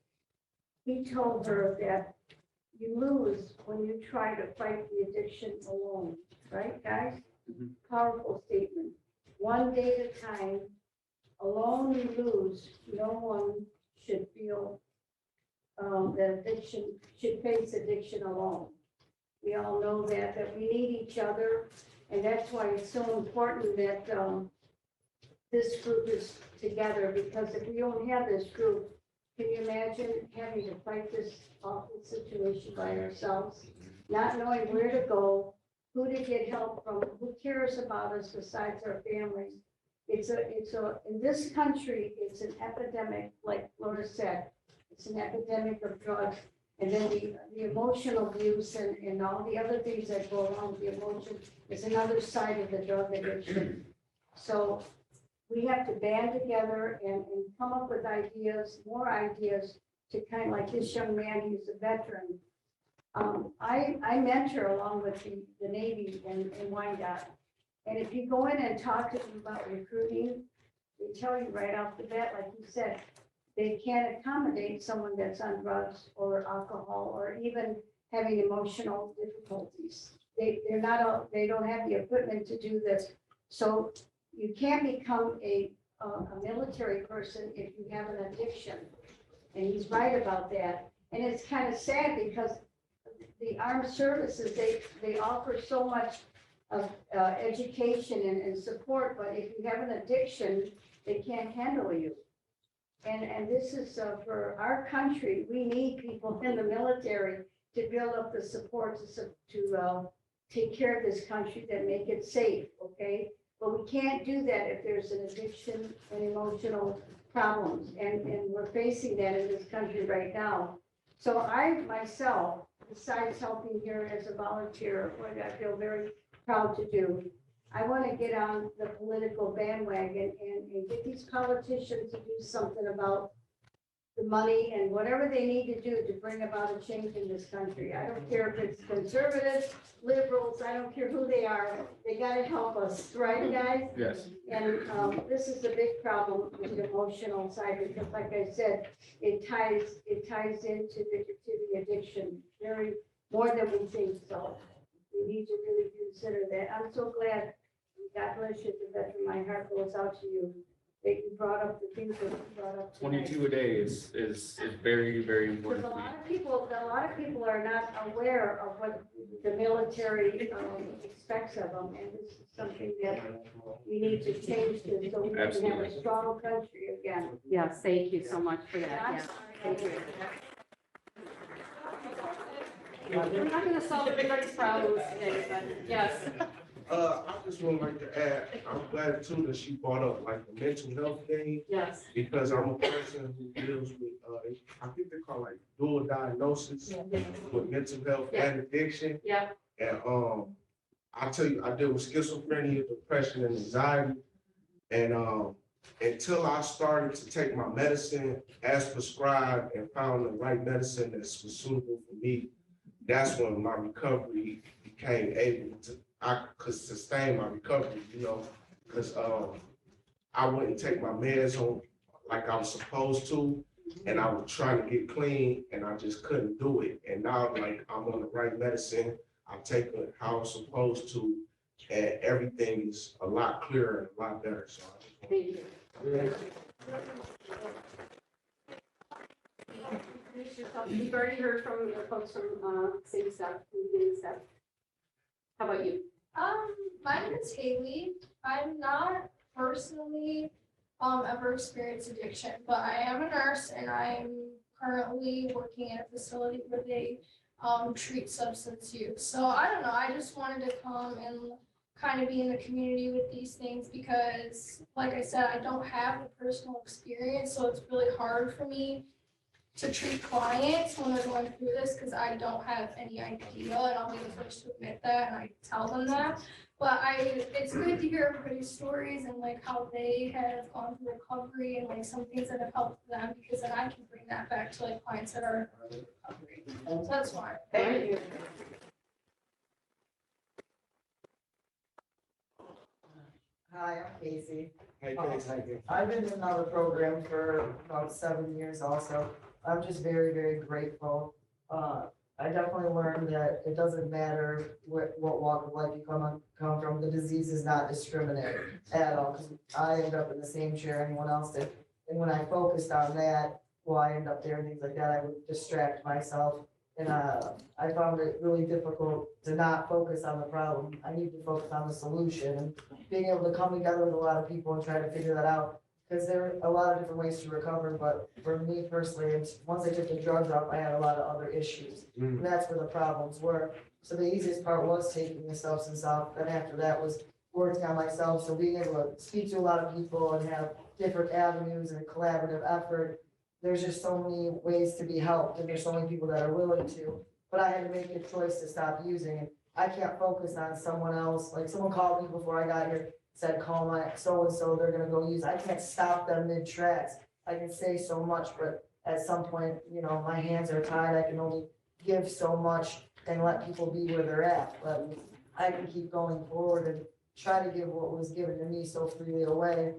He told her that you lose when you try to fight the addiction alone, right, guys? Powerful statement. One day at a time, alone you lose. No one should feel that addiction should face addiction alone. We all know that we need each other. And that's why it's so important that this group is together, because if we don't have this group, can you imagine having to fight this awful situation by ourselves? Not knowing where to go, who to get help from, who cares about us besides our families. In this country, it's an epidemic, like Laura said, it's an epidemic of drugs. And then the emotional abuse and all the other things that go along with the emotion is another side of the drug addiction. So we have to band together and come up with ideas, more ideas to kind of like this young man who's a veteran. I mentor along with the Navy in Wyandotte. And if you go in and talk to them about recruiting, they tell you right off the bat, like you said, they can't accommodate someone that's on drugs or alcohol or even having emotional difficulties. They don't have the equipment to do this. So you can't become a military person if you have an addiction. And he's right about that. And it's kind of sad because the armed services, they offer so much of education and support, but if you have an addiction, they can't handle you. And this is for our country. We need people in the military to build up the support to take care of this country, that make it safe, okay? But we can't do that if there's an addiction and emotional problems. And we're facing that in this country right now. So I myself, besides helping here as a volunteer, what I feel very proud to do, I want to get on the political bandwagon and get these politicians to do something about the money and whatever they need to do to bring about a change in this country. I don't care if it's conservatives, liberals, I don't care who they are. They got to help us, right, guys? Yes. And this is a big problem with the emotional side, because like I said, it ties into the addiction very more than we think. So we need to really consider that. I'm so glad. God bless you, the veteran. My heart goes out to you. That you brought up the things that you brought up tonight. 22 a day is very, very Because important a to me. lot of people are not aware of what the military expects of them, and this is something that we need to change to, so we can have Absolutely. a strong country again. Yes, thank you so much for that. I'm Yeah, sorry. thank you. We're not going to solve everybody's problems today, but yes. I just would like to add, I'm glad too that she brought up like the mental health thing. Yes. Because I'm a person who deals with, I think they call like dual diagnosis with mental health and addiction. Yeah. And I tell you, I deal with schizophrenia, depression, and anxiety. And until I started to take my medicine as prescribed and found the right medicine that was suitable for me, that's when my recovery became able to, I could sustain my recovery, you know, because I wouldn't take my meds on like I was supposed to, and I was trying to get clean, and I just couldn't do it. And now, like, I'm on the right medicine, I take it how I'm supposed to, and everything is a lot clearer and a lot better. So I Thank you. You've already heard from the folks from City Step, Community Step. How about you? My name is Haley. I'm not personally ever experienced addiction, but I am a nurse and I'm currently working in a facility where they treat substance use. So I don't know, I just wanted to come and kind of be in the community with these things because, like I said, I don't have the personal experience, so it's really hard for me to treat clients when they're going through this because I don't have any idea, and I'll be the first to admit that, and I tell them that. But it's good to hear everybody's stories and like how they have gone through recovery and like some things that have helped them, because then I can bring that back to like clients that are in early recovery. So that's why. Thank you. Hi, I'm Casey. Hey, Casey. I've been in another program for about 7 years also. I'm just very, very grateful. I definitely learned that it doesn't matter what walk of life you come from. The disease is not discriminatory at all, because I end up in the same chair anyone else did. And when I focused on that, well, I end up there and things like that, I would distract myself And I found it really difficult to not focus on the problem. I need to focus on the solution and being able to come together with a lot of people and try to figure that out. Because there are a lot of different ways to recover, but for me personally, it's, once I took the drugs off, I had a lot of other issues. And that's where the problems were. So the easiest part was taking the substance off. Then after that was working on myself. So being able to speak to a lot of people and have different avenues and a collaborative effort. There's just so many ways to be helped, and there's so many people that are willing to. But I had to make a choice to stop using it. I can't focus on someone else. Like someone called me before I got here, said, call my so-and-so, they're gonna go use. I can't stop them mid-tracks. I can say so much, but at some point, you know, my hands are tied. I can only give so much and let people be where they're at. But I can keep going forward and try to give what was given to me so freely away.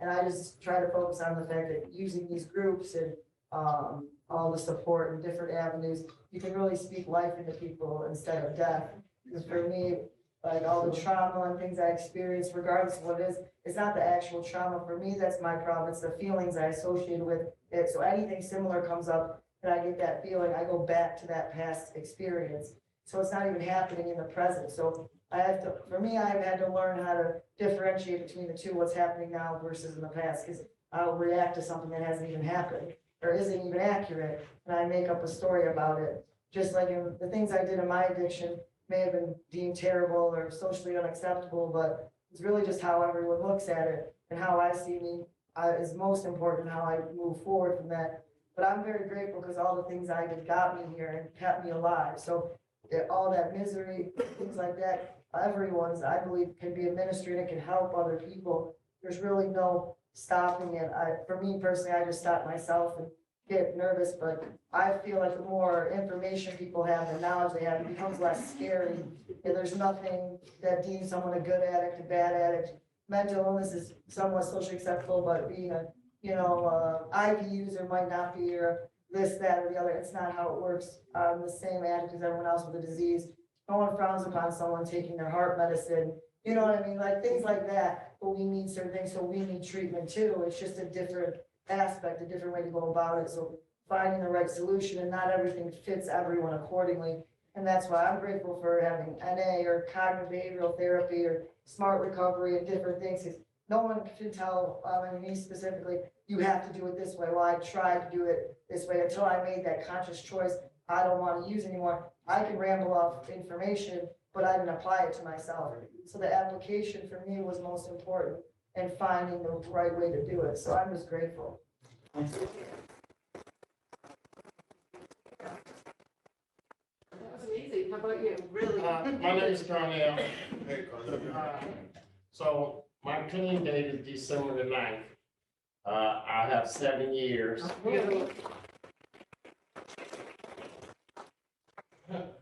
And I just try to focus on the fact that using these groups and all the support and different avenues, you can really speak life into people instead of death. Because for me, like all the trauma and things I experienced, regardless of what it is, it's not the actual trauma. For me, that's my problem. It's the feelings I associate with it. So anything similar comes up and I get that feeling, I go back to that past experience. So it's not even happening in the present. So I have to, for me, I've had to learn how to differentiate between the two, what's happening now versus in the past, because I'll react to something that hasn't even happened or isn't even accurate, and I make up a story about it. Just like in the things I did in my addiction may have been deemed terrible or socially unacceptable, but it's really just how everyone looks at it and how I see me is most important, how I move forward from that. But I'm very grateful because all the things I did got me here and kept me alive. So all that misery, things like that, everyone's, I believe, can be administered and can help other people. There's really no stopping it. For me personally, I just stop myself and get nervous, but I feel like the more information people have, the knowledge they have, it becomes less scary. And there's nothing that deems someone a good addict, a bad addict. Mental illness is somewhat socially acceptable, but being a, IV user might not be, or this, that, or the other. It's not how it works. I'm the same addict as everyone else with a disease. No one frowns upon someone taking their heart medicine. You know what I mean? Like things like that. But we need certain things, so we need treatment too. It's just a different aspect, a different way to go about it. So finding the right solution, and not everything fits everyone accordingly. And that's why I'm grateful for having NA or cognitive behavioral therapy or smart recovery and different things. 'Cause no one can tell, me specifically, you have to do it this way. Well, I tried to do it this way until I made that conscious choice. I don't want to use anymore. I can ramble off information, but I didn't apply it to myself. So the application for me was most important, and finding the right way to do it. So I'm just grateful. That was amazing. How about you? Really? My name is Darnell. So my clean date is December the 9th. I have 7 years.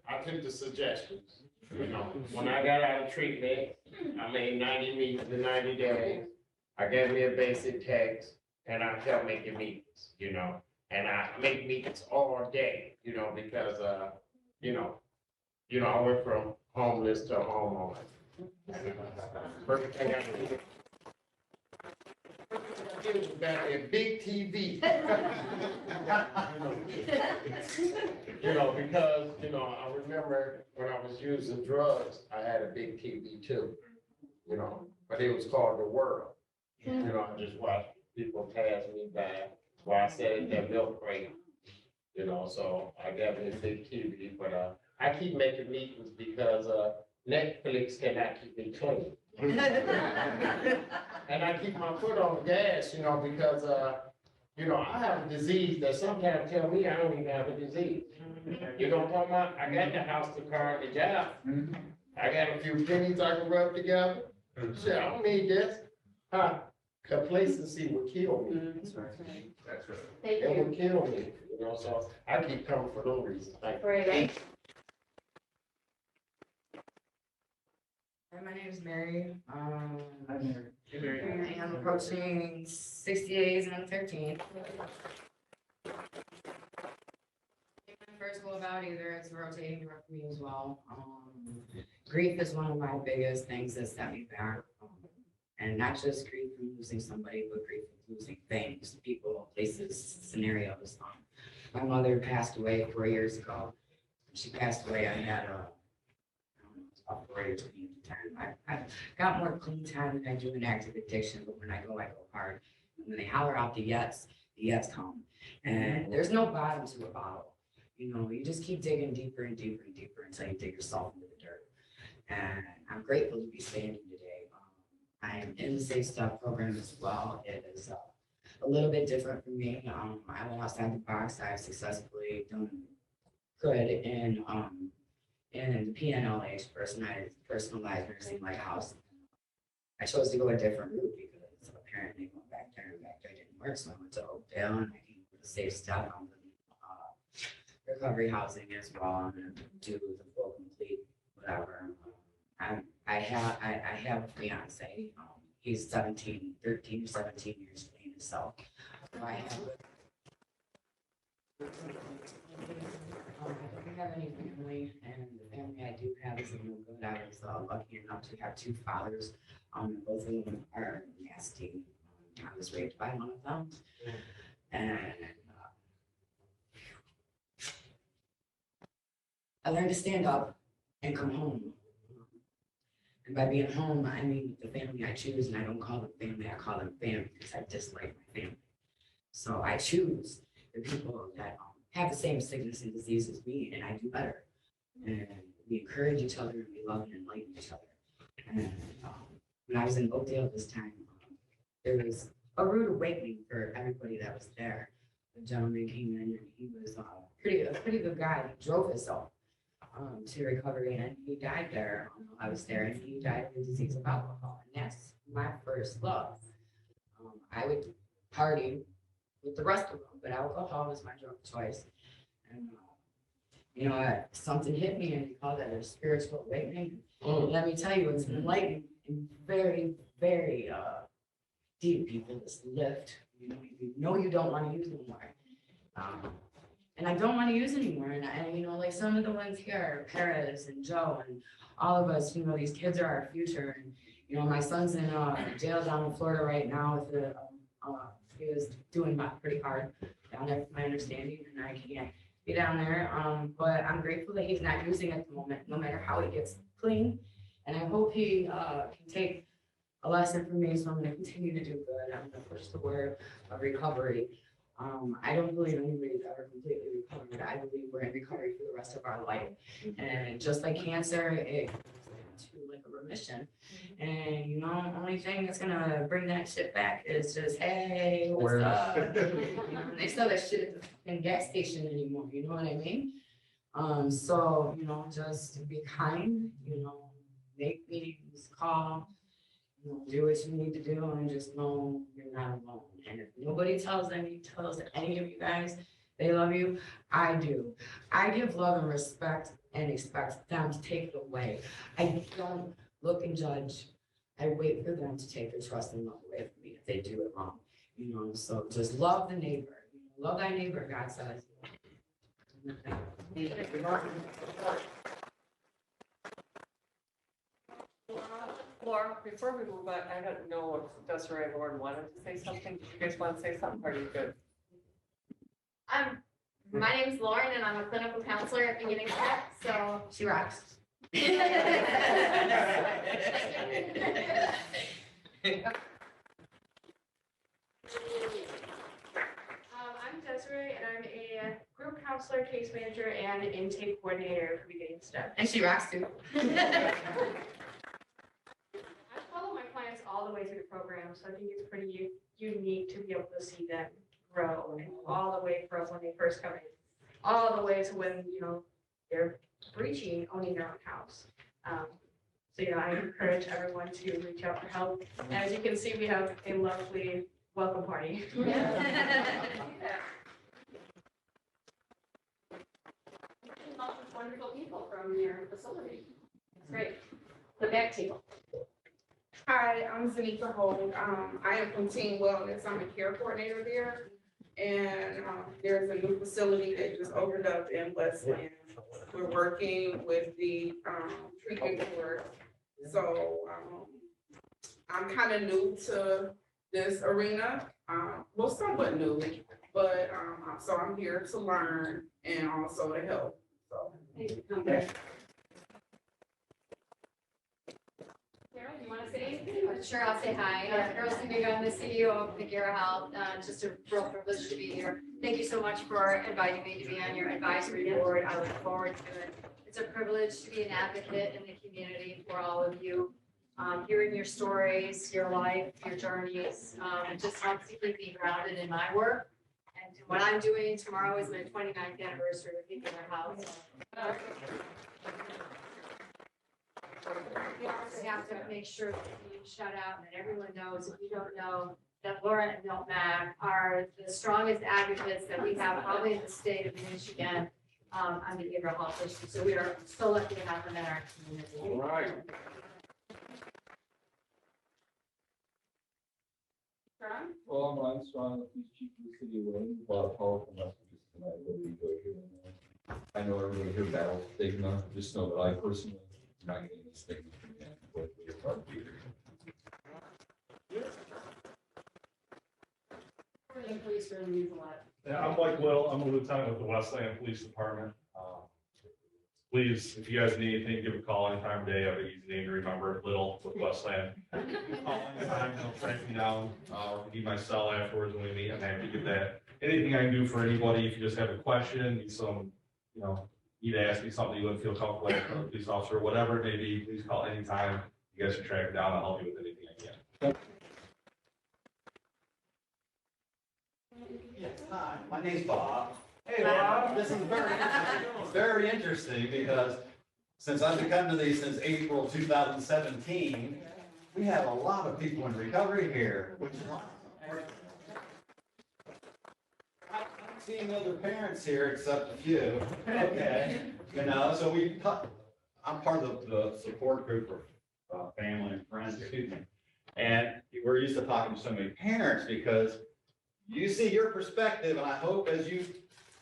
I took the suggestions. When I got out of treatment, I made 90 meetings in 90 days. I gave me a basic text, and I kept making meetings, and I make meetings all day, because, I went from homeless to homeowner. First thing I did was back a big TV. Because, I remember when I was using drugs, I had a big TV too, but it was called The World. I just watched people pass me by while I sat at that milk crate, so I got me a big TV, but, I keep making meetings because, Netflix cannot keep me clean. And I keep my foot on the gas, because, I have a disease that sometimes tell me I don't even have a disease. You know what I'm talking about? I got the house, the car, and the job. I got a few pennies I can rub together. Shit, I don't need this. Complacency would kill me. That's right. It would kill me, so I keep coming for no reason. Thank you. Great. Hi, my name is Mary. I'm approaching 60 days and I'm 13. First go about either, it's rotating drug for me as well. Grief is one of my biggest things that set me back. And not just grief from losing somebody, but grief from losing things, people, places, scenarios. My mother passed away 4 years ago. When she passed away, I had about 4 years clean time. I've got more clean time than I do in active addiction, but when I go hard. And when they holler out the yes come. And there's no bottom to a bottle. You know, you just keep digging deeper and deeper and deeper until you dig yourself into the dirt. And I'm grateful to be standing today. I am in the Safe Step program as well. It is a little bit different for me. I went outside the box. I've successfully done good in the PNLH, personalized nursing lighthouse. I chose to go a different route because apparently going back there didn't work. So I went to Oakdale and I came to the Safe Step. I'm doing recovery housing as well. I'm gonna do the full complete whatever. I have a fiance. He's 13 or 17 years clean himself. So I have. I don't have any family, and the family I do have is no good. I was lucky enough to have two fathers. Both of them are nasty. I was raped by one of them, and I learned to stand up and come home. And by being home, I mean the family I choose, and I don't call them family, I call them family because I dislike my family. So I choose the people that have the same sickness and disease as me, and I do better. And we encourage each other, and we love and enlighten each other. And when I was in Oakdale this time, there was a rude awakening for everybody that was there. The gentleman came in, and he was a pretty good guy. He drove himself to recovery, and he died there. I was there, and he died of the disease of alcohol, and that's my first love. I would party with the rest of them, but alcohol was my drug of choice. And you know, something hit me, and he called it a spiritual awakening. And let me tell you, it's enlightening and very, very deep. People just lift. You know you don't want to use anymore. And I don't want to use anymore. And you know, like some of the ones here, Perez and Joe and all of us, you know, these kids are our future. And, you know, my son's in jail down in Florida right now with the, he was doing pretty hard down there, from my understanding, and I can't be down there. But I'm grateful that he's not using at the moment, no matter how he gets clean. And I hope he can take a lesson from me, so I'm going to continue to do good. I'm going to push the word of recovery. I don't believe anybody's ever completely recovered. I believe we're in recovery for the rest of our life. And just like cancer, it goes into like a remission. And you know, the only thing that's gonna bring that shit back is just, hey, what's up? You know, they sell that shit at the fucking gas station anymore, you know what I mean? So, you know, just be kind, you know, make meetings, call, you know, do what you need to do, and just know you're not alone. And if nobody tells any of you guys they love you, I do. I give love and respect and expect them to take it away. I don't look and judge. I wait for them to take their trust and love away from me if they do it wrong. You know, so just love the neighbor. You know, love thy neighbor, God says. Laura, before we move on, I don't know if Desiree or Lauren wanted to say something. Do you guys want to say something? Or are you good? My name's Lauren, and I'm a clinical counselor at Beginning Step, so. She rocks. I'm Desiree, and I'm a group counselor, case manager, and intake coordinator for Beginning Step. And she rocks too. I follow my clients all the way through the program, so I think it's pretty unique to be able to see them grow, and all the way from when they first come in, all the way to when, you know, they're breaching, owning their own house. So, you know, I encourage everyone to reach out for help. As you can see, we have a lovely welcome party. Lots of wonderful people from your facility. It's great. The back table. Hi, I'm Zanika Holt. I am from Team Wellness. I'm a care coordinator there. And there's a new facility that just opened up in Westland. We're working with the treatment board. So I'm kind of new to this arena. Well, somewhat new, but, so I'm here to learn and also to help, so. Carol, you want to say anything? Sure, I'll say hi. Carol Siniga, I'm the CEO of Pagera Health. Just a real privilege to be here. Thank you so much for inviting me to be on your advisory board. I look forward to it. It's a privilege to be an advocate in the community for all of you. Hearing your stories, your life, your journeys, it just helps to keep me grounded in my work. And what I'm doing tomorrow is my 29th anniversary of Pagera Health. We also have to make sure that you shut out and that everyone knows, if you don't know, that Laura and Milt Mack are the strongest advocates that we have probably in the state of Michigan on behavioral health issues. So we are so lucky to have them in our community. All right. Well, I'm Ryan Strong, the police chief of the city of Wayne. A lot of powerful messages tonight that we go here. I know everyone here battles stigma. Just know that I personally am not getting the stigma from the what we are part of here. Police really means a lot. Yeah, I'm Mike Little. I'm a lieutenant with the Westland Police Department. Please, if you guys need anything, give a call anytime of day. I have an easy name to remember, Little with Westland. Call anytime, don't track me down. Need my cell afterwards when we meet. I'm happy to give that. Anything I can do for anybody, if you just have a question, need some, need to ask me something you wouldn't feel comfortable asking a police officer, whatever it may be, please call anytime. You guys can track me down. I'll help you with anything I can. Yes, hi, my name's Bob. Hey, Bob. This is very interesting because since I've been coming to these since April 2017, we have a lot of people in recovery here, which is I'm seeing other parents here except a few. Okay, so I'm part of the support group for family and friends, excuse me. And we're used to talking to so many parents because you see your perspective, and I hope as you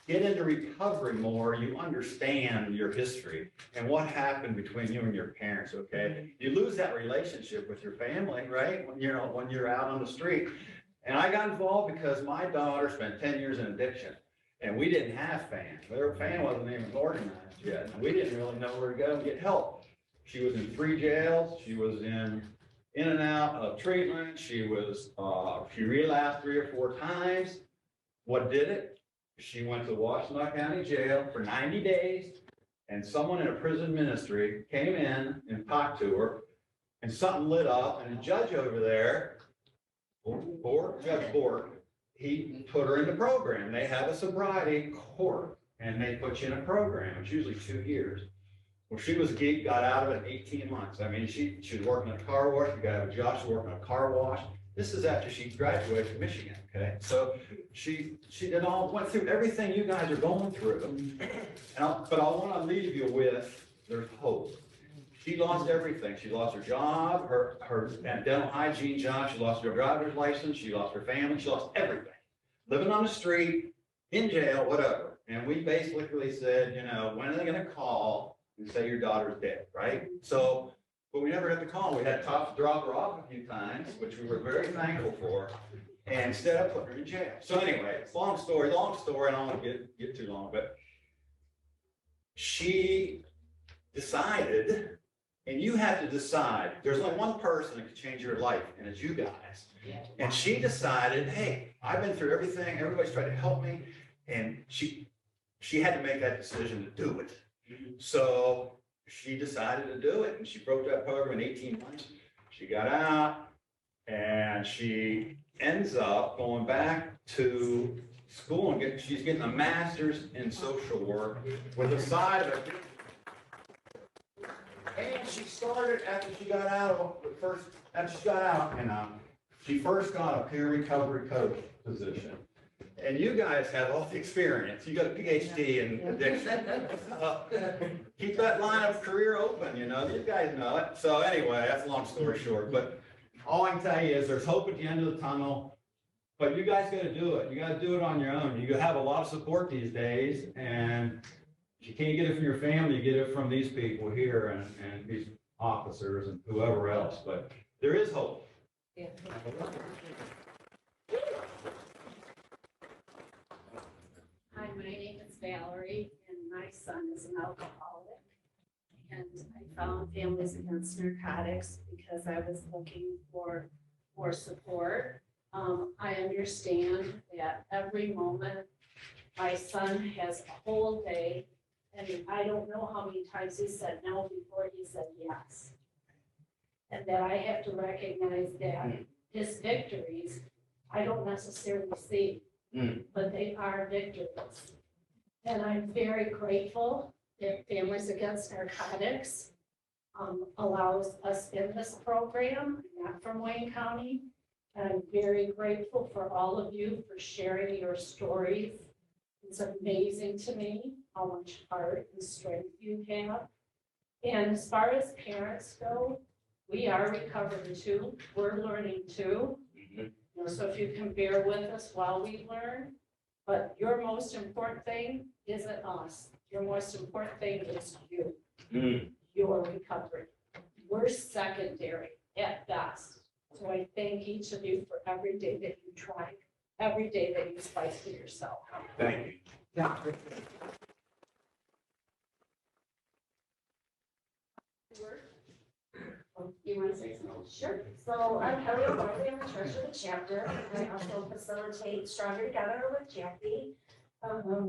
get into recovery more, you understand your history and what happened between you and your parents, okay? You lose that relationship with your family, right? When you're out on the street. And I got involved because my daughter spent 10 years in addiction, and we didn't have FAN. Their FAN wasn't even organized yet, and we didn't really know where to go and get help. She was in 3 jails. She was in and out of treatment. She relapsed 3 or 4 times. What did it? She went to Washtenaw County Jail for 90 days, and someone in a prison ministry came in and talked to her, and something lit up, and the judge over there, Judge Bork, he put her in the program. They have a sobriety court, and they put you in a program. It's usually 2 years. Well, she was geek, got out of it in 18 months. I mean, she was working at a car wash. You got Josh working at a car wash. This is after she graduated from Michigan, okay? So she went through everything you guys are going through. But I want to leave you with, there's hope. She lost everything. She lost her job, her dental hygiene job. She lost her driver's license. She lost her family. She lost everything. Living on the street, in jail, whatever. And we basically said, when are they going to call and say your daughter's dead, right? So, but we never got the call. We had to drop her off a few times, which we were very thankful for, and instead of putting her in jail. So anyway, it's long story, and I don't want to get too long, but she decided, and you have to decide, there's only one person that can change your life, and it's you guys. And she decided, hey, I've been through everything, everybody's tried to help me, and she had to make that decision to do it. So she decided to do it, and she broke that program in 18 months. She got out, and she ends up going back to school, and she's getting a master's in social work with a side of it. And she started after she got out, and she first got a peer recovery coach position. And you guys have all the experience. You got a PhD in addiction. Keep that line of career open, you guys know it. So anyway, that's a long story short, but all I can tell you is there's hope at the end of the tunnel, but you guys got to do it. You got to do it on your own. You have a lot of support these days, and if you can't get it from your family, you get it from these people here and these officers and whoever else, but there is hope. Yeah. Valerie, and my son is an alcoholic. And I found Families Against Narcotics because I was looking for more support. I understand that every moment my son has a whole day, and I don't know how many times he said no before he said yes. And that I have to recognize that his victories, I don't necessarily see, but they are victories. And I'm very grateful that Families Against Narcotics allows us in this program, not from Wayne County. And I'm very grateful for all of you for sharing your stories. It's amazing to me how much heart and strength you have. And as far as parents go, we are recovering too. We're learning too. You know, so if you can bear with us while we learn, but your most important thing isn't us. Your most important thing is you, your recovery. We're secondary at best. So I thank each of you for every day that you try, every day that you fight for yourself. Thank you. Yeah. You want to say something? Sure. So I'm Kelly O'Reilly, I'm the treasurer of the chapter. I also facilitate Stronger Together with Jackie.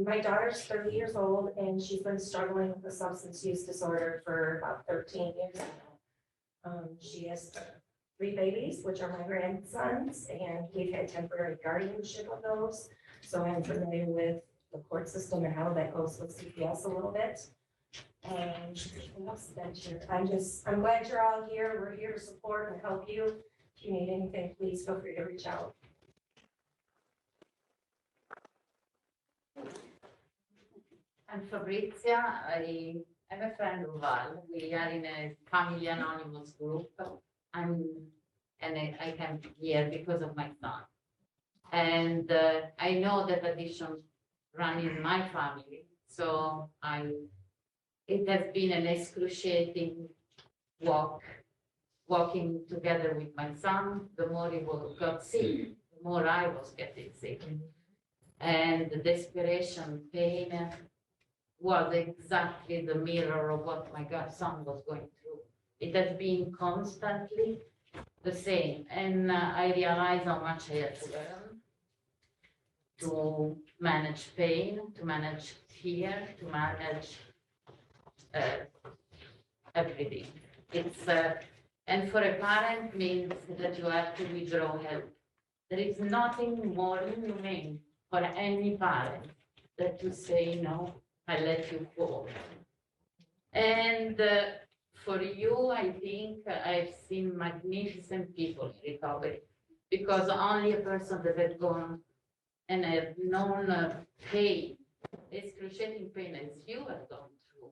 My daughter's 30 years old and she's been struggling with a substance use disorder for about 13 years now. She has 3 babies, which are my grandsons, and we've had temporary guardianship of those. So I'm familiar with the court system and how that goes with CPS a little bit. And what else did I share? I'm glad you're all here. We're here to support and help you. If you need anything, please feel free to reach out. I'm Fabrizia. I'm a friend of Val. We are in a family anonymous group. I came here because of my son. And I know that addiction run in my family. So it has been an excruciating walking together with my son. The more he got sick, the more I was getting sick. And the desperation, pain was exactly the mirror of what my son was going through. It has been constantly the same. And I realized how much I had to learn to manage pain, to manage fear, to manage everything. It's and for a parent means that you have to withdraw help. There is nothing more inhumane for any parent than to say, no, I let you go. And for you, I think I've seen magnificent people in recovery, because only a person that had gone and have known pain, excruciating pain as you have gone through,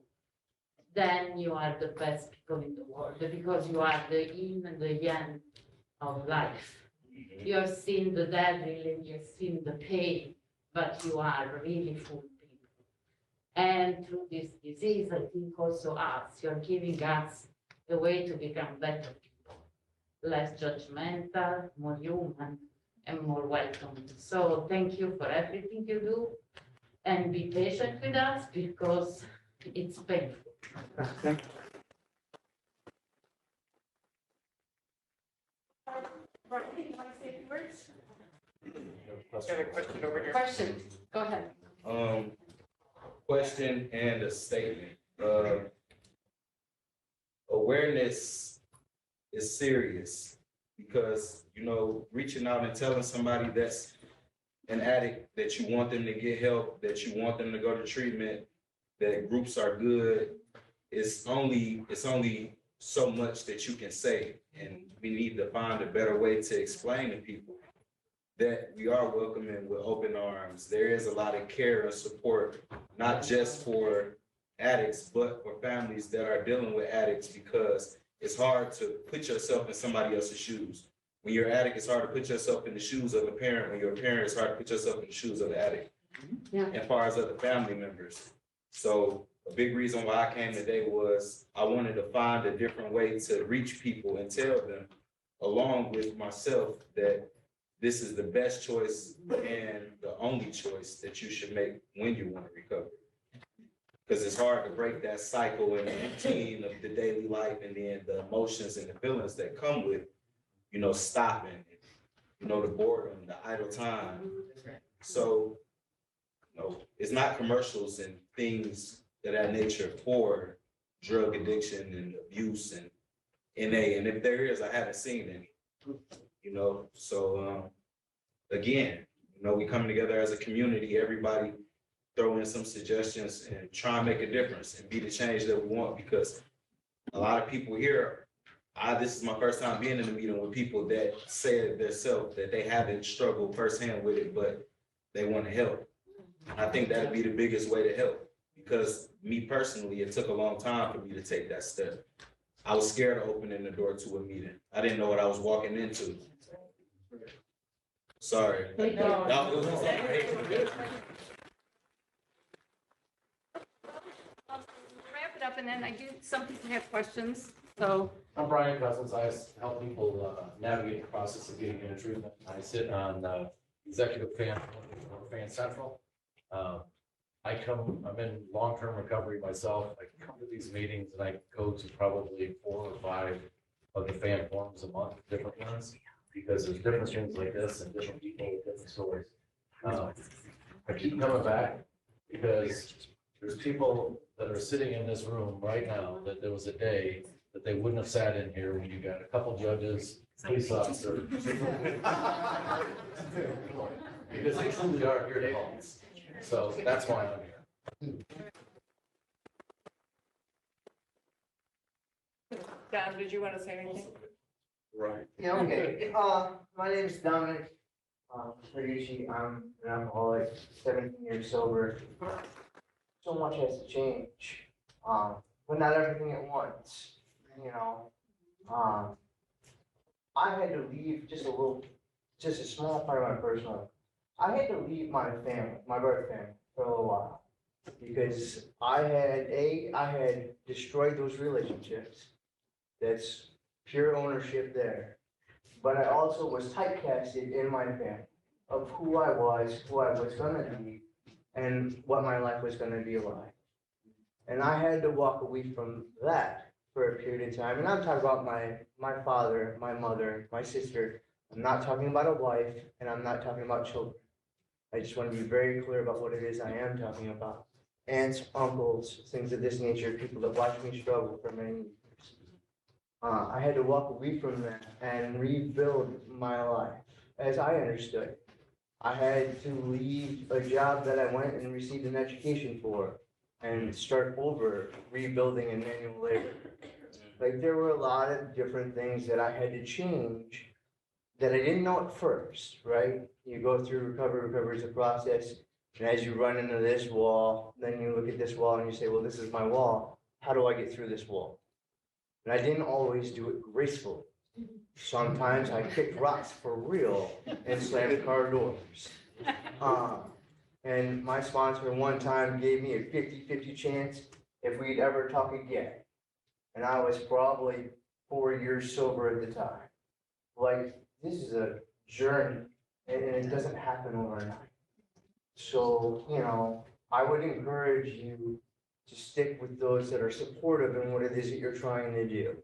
then you are the best people in the world, because you are the yin and the yang of life. You have seen the devil, you have seen the pain, but you are really full people. And through this disease, I think also us, you're giving us a way to become better people, less judgmental, more human, and more welcoming. So thank you for everything you do, and be patient with us because it's painful. Thank you. Brian, you want to say a few words? Got a question over here. Question, go ahead. Question and a statement. Awareness is serious because, you know, reaching out and telling somebody that's an addict that you want them to get help, that you want them to go to treatment, that groups are good, it's only so much that you can say. And we need to find a better way to explain to people that we are welcoming with open arms. There is a lot of care and support, not just for addicts, but for families that are dealing with addicts, because it's hard to put yourself in somebody else's shoes. When you're an addict, it's hard to put yourself in the shoes of a parent. When you're a parent, it's hard to put yourself in the shoes of the addict. Yeah. And as far as other family members. So a big reason why I came today was I wanted to find a different way to reach people and tell them, along with myself, that this is the best choice and the only choice that you should make when you want to recover. Because it's hard to break that cycle and the routine of the daily life and then the emotions and the feelings that come with, you know, stopping, you know, the boredom, the idle time. So, you know, it's not commercials and things of that nature for drug addiction and abuse and NA. And if there is, I haven't seen any, you know. So, again, you know, we coming together as a community, everybody throw in some suggestions and try and make a difference and be the change that we want, because a lot of people here, this is my first time being in a meeting with people that said themselves that they haven't struggled firsthand with it, but they want to help. I think that'd be the biggest way to help, because me personally, it took a long time for me to take that step. I was scared of opening the door to a meeting. I didn't know what I was walking into. Sorry. No, it was just wrap it up, and then some people have questions, so. I'm Brian Cousins. I help people navigate the process of getting into treatment. I sit on executive fan Central. I'm in long-term recovery myself. I come to these meetings and I go to probably 4 or 5 of the fan forums a month, different ones, because there's different things like this and different people with different stories. I keep coming back because there's people that are sitting in this room right now that there was a day that they wouldn't have sat in here when you got a couple judges, police officers. Because they truly are here to help. So that's why I'm here. Don, did you want to say anything? Right. Yeah, okay. My name is Dominic Ferrucci. I'm an alcoholic, 17 years sober. So much has to change, but not everything at once. You know, I had to leave just a small part of my personal life. I had to leave my family, my birth family, for a little while, because I had destroyed those relationships. That's pure ownership there. But I also was typecasted in my family of who I was gonna be, and what my life was gonna be like. And I had to walk away from that for a period of time. And I'm talking about my father, my mother, my sister. I'm not talking about a wife, and I'm not talking about children. I just want to be very clear about what it is I am talking about. Aunts, uncles, things of this nature, people that watched me struggle for many years. I had to walk away from that and rebuild my life as I understood it. I had to leave a job that I went and received an education for and start over rebuilding in manual labor. Like, there were a lot of different things that I had to change that I didn't know at first, right? You go through recovery is a process, and as you run into this wall, then you look at this wall and you say, well, this is my wall. How do I get through this wall? And I didn't always do it gracefully. Sometimes I kicked rocks for real and slammed car doors. And my sponsor one time gave me a 50-50 chance if we'd ever talk again. And I was probably 4 years sober at the time. Like, this is a journey, and it doesn't happen overnight. So, you know, I would encourage you to stick with those that are supportive in what it is that you're trying to do.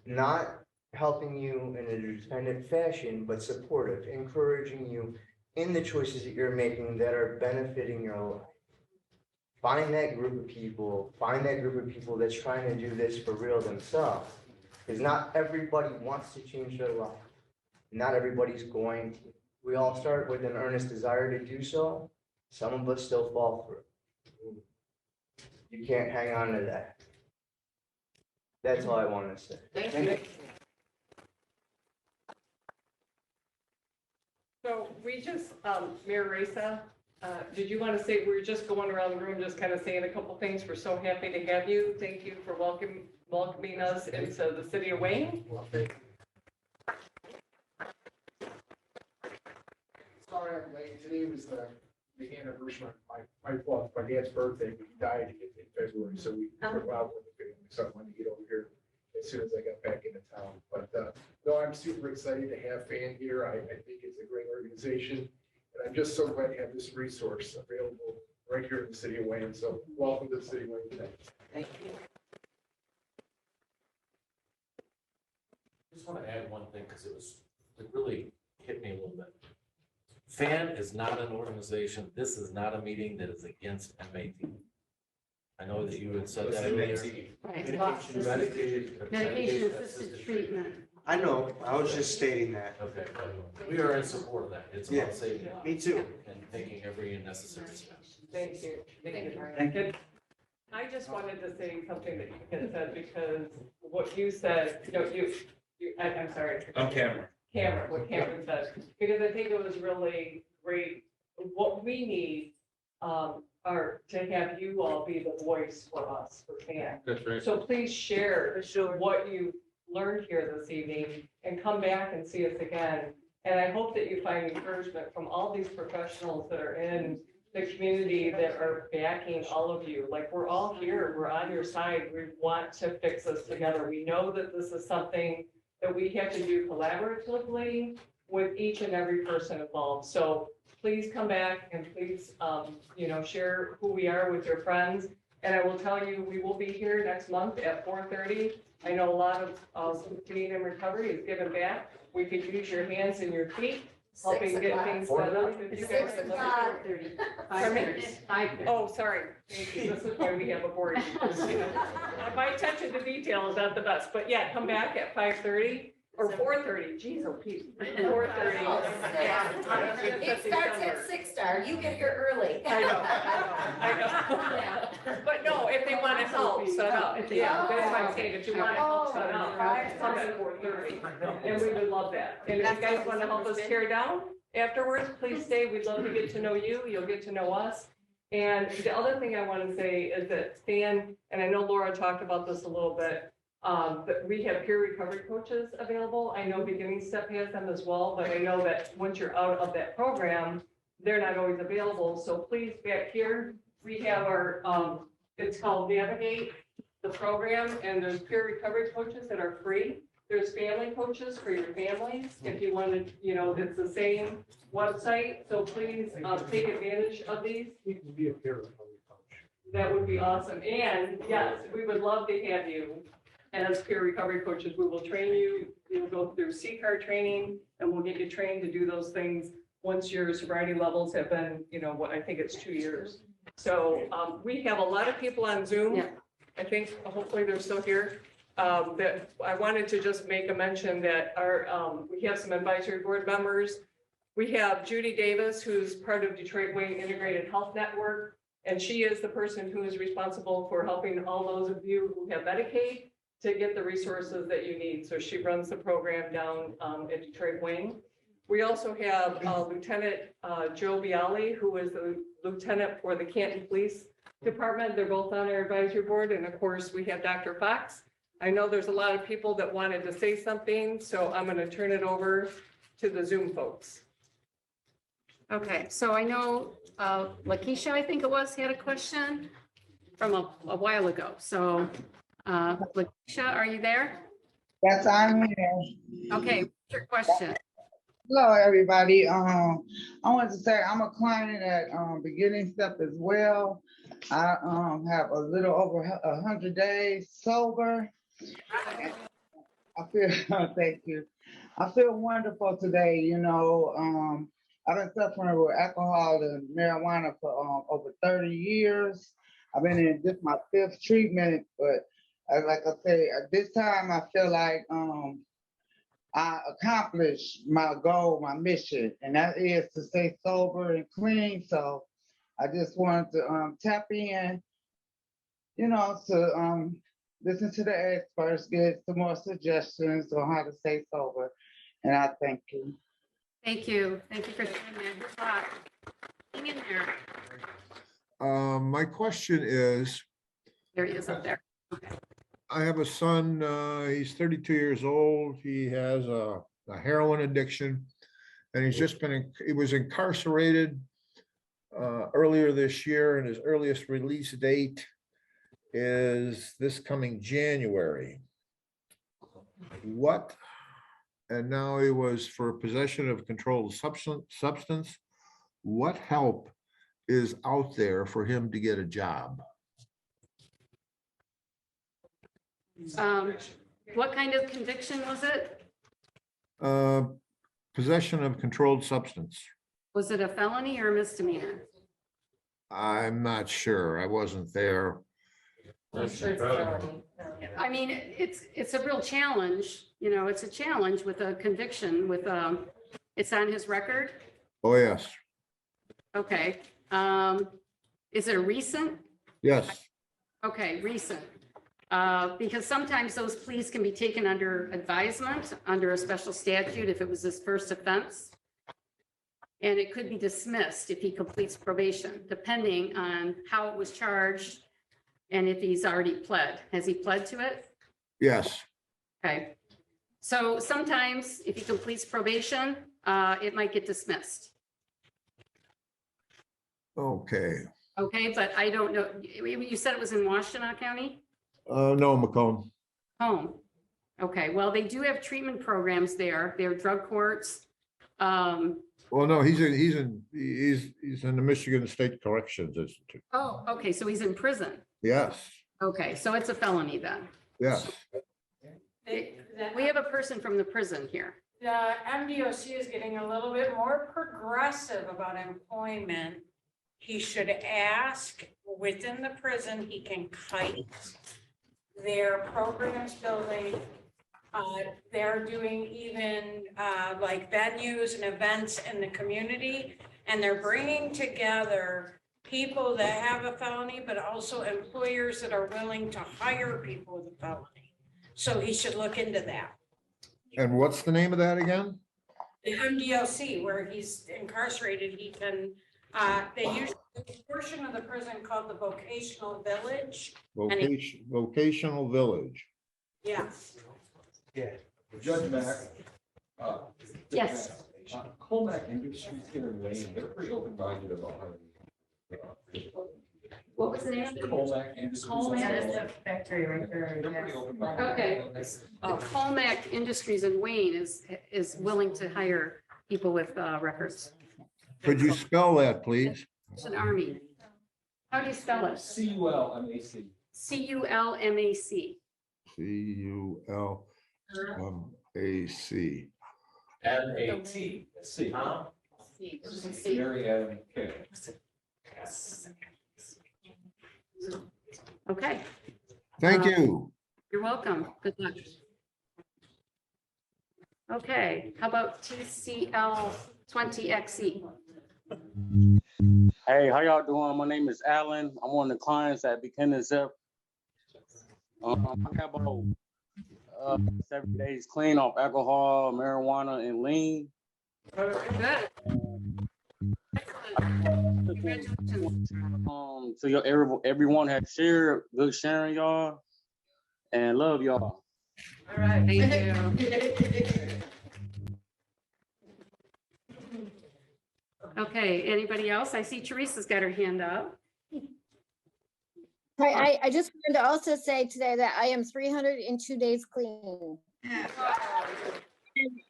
Not helping you in a dependent fashion, but supportive, encouraging you in the choices that you're making that are benefiting your life. Find that group of people that's trying to do this for real themselves. Because not everybody wants to change their life. Not everybody's going to. We all start with an earnest desire to do so. Some of us still fall through. You can't hang on to that. That's all I wanted to say. Thank you. So we just, Mayor Raisa, did you want to say, we're just going around the room, just kind of saying a couple things. We're so happy to have you. Thank you for welcoming us into the city of Wayne. Sorry I'm late. Today was the anniversary of my dad's birthday. He died in February, so we were out with the family. So I wanted to get over here as soon as I got back into town. But no, I'm super excited to have Fan here. I think it's a great organization. And I'm just so glad to have this resource available right here in the city of Wayne. So welcome to the city of Wayne today. Thank you. Just want to add one thing, because it really hit me a little bit. FAN is not an organization. This is not a meeting that is against MAT. I know that you had said that earlier. Medication assisted treatment. I know, I was just stating that. Okay, we are in support of that. It's Yeah, about saving lives. me too. And taking every necessary step. Thank you. Thank you, Brian. I just wanted to say something that you had said, because what you said, I'm sorry. On camera. What Cameron said, because I think it was really great. What we need, are to have you all be the voice for us, for FAN. That's right. So please share what you learned here this evening and come back and see us again. And I hope that you find encouragement from all these professionals that are in the community that are backing all of you. Like, we're all here, we're on your side. We want to fix this together. We know that this is something that we have to do collaboratively with each and every person involved. So please come back and please, share who we are with your friends. And I will tell you, we will be here next month at 4:30. I know a lot of Canadian in Recovery is giving back. We could use your hands and your feet, helping get things set up. If you guys would love to- 5:30. Oh, sorry. Thank you. This is why we have a board. My attention to detail is not the best, but yeah, come back at 5:30 or 4:30. Geez, oh, Pete. 4:30. It starts at 6 star, you get here early. I know. But no, if they want to help set up, yeah, that's what I'm saying, if you want to help set up, come at 4:30. And we would love that. And if you guys want to help us tear down afterwards, please stay. We'd love to get to know you. You'll get to know us. And the other thing I want to say is that FAN, and I know Laura talked about this a little bit, that we have peer recovery coaches available. I know Beginning Step has them as well, but I know that once you're out of that program, they're not always available. So please, back here, we have our, it's called Navigate the program, and there's peer recovery coaches that are free. There's family coaches for your families. If you want to, it's the same website. So please take advantage of these. You can be a peer recovery coach. That would be awesome. And yes, we would love to have you as peer recovery coaches. We will train you. You'll go through CCAR training, and we'll get you trained to do those things once your sobriety levels have been, what I think it's 2 years. So we have a lot of people on Zoom. Yeah. I think hopefully they're still here. That I wanted to just make a mention that we have some advisory board members. We have Judy Davis, who's part of Detroit Wayne Integrated Health Network, and she is the person who is responsible for helping all those of you who have Medicaid to get the resources that you need. So she runs the program down at Detroit Wayne. We also have Lieutenant Joe Bialy, who is the lieutenant for the Canton Police Department. They're both on our advisory board. And of course, we have Dr. Fox. I know there's a lot of people that wanted to say something, so I'm going to turn it over to the Zoom folks. Okay, so I know Lakeisha, I think it was, had a question from a while ago. So Lakeisha, are you there? Yes, I'm here. Okay, what's your question? Hello, everybody. I wanted to say I'm a client at Beginning Step as well. I have a little over 100 days sober. I feel, thank you. I feel wonderful today. I've been suffering with alcohol and marijuana for over 30 years. I've been in this my 5th treatment, but like I say, at this time I feel like I accomplished my goal, my mission, and that is to stay sober and clean. So I just wanted to tap in, to listen to the experts, get some more suggestions on how to stay sober. And I thank you. Thank you. Thank you for sharing that. Good luck. Hang in there. My question is, There he is up there. Okay. I have a son, he's 32 years old. He has a heroin addiction, and he was incarcerated earlier this year, and his earliest release date is this coming January. What and now he was for possession of controlled substance. What help is out there for him to get a job? What kind of conviction was it? Possession of controlled substance. Was it a felony or a misdemeanor? I'm not sure. I wasn't there. I mean, it's a real challenge, you know, it's a challenge with a conviction with, it's on his record. Oh, yes, Okay. Is it a recent? yes. Okay, recent. Because sometimes those pleas can be taken under advisement, under a special statute, if it was his first offense. And it could be dismissed if he completes probation, depending on how it was charged and if he's already pled. Has he pled to it? Yes. Okay. So sometimes if he completes probation, it might get dismissed. Okay. Okay, but I don't know. You said it was in Washtenaw County? No, Macomb. Home. Okay, well, they do have treatment programs there. They're drug courts. Well, no, he's in the Michigan State Corrections Institute. Oh, okay, so he's in prison. Yes, Okay, so it's a felony then. yes. We have a person from the prison here. The MDOC is getting a little bit more progressive about employment. He should ask within the prison, he can kite. Their programs building, they're doing even like venues and events in the community. And they're bringing together people that have a felony, but also employers that are willing to hire people with a felony. So he should look into that. And what's the name of that again? The MDOC, where he's incarcerated, he can, they use a portion of the prison called the vocational village. Vocational Village. Yes. Yeah. Judge Mack. Yes. Colmac Industries here in Wayne, they're pretty open-minded about hiring. What was the name? Colmac Industries. Colmac. Factory right there. They're pretty open-minded. Okay. The Colmac Industries in Wayne is willing to hire people with records. Could you spell that, please? It's an army. How do you spell it? CULMAC. CULMAC. CULMAC. MATC. Mary Adam K. Okay. Thank you. You're welcome. Good luck. Okay, how about TCL 20XE? Hey, how y'all doing? My name is Alan. I'm one of the clients at Buchanan Zip. I have about 7 days clean off alcohol, marijuana, and lean. Good. So everyone has shared, good sharing y'all, and love y'all. All right, thank you. Okay, anybody else? I see Teresa's got her hand up. Hi, I just wanted to also say today that I am 302 days clean.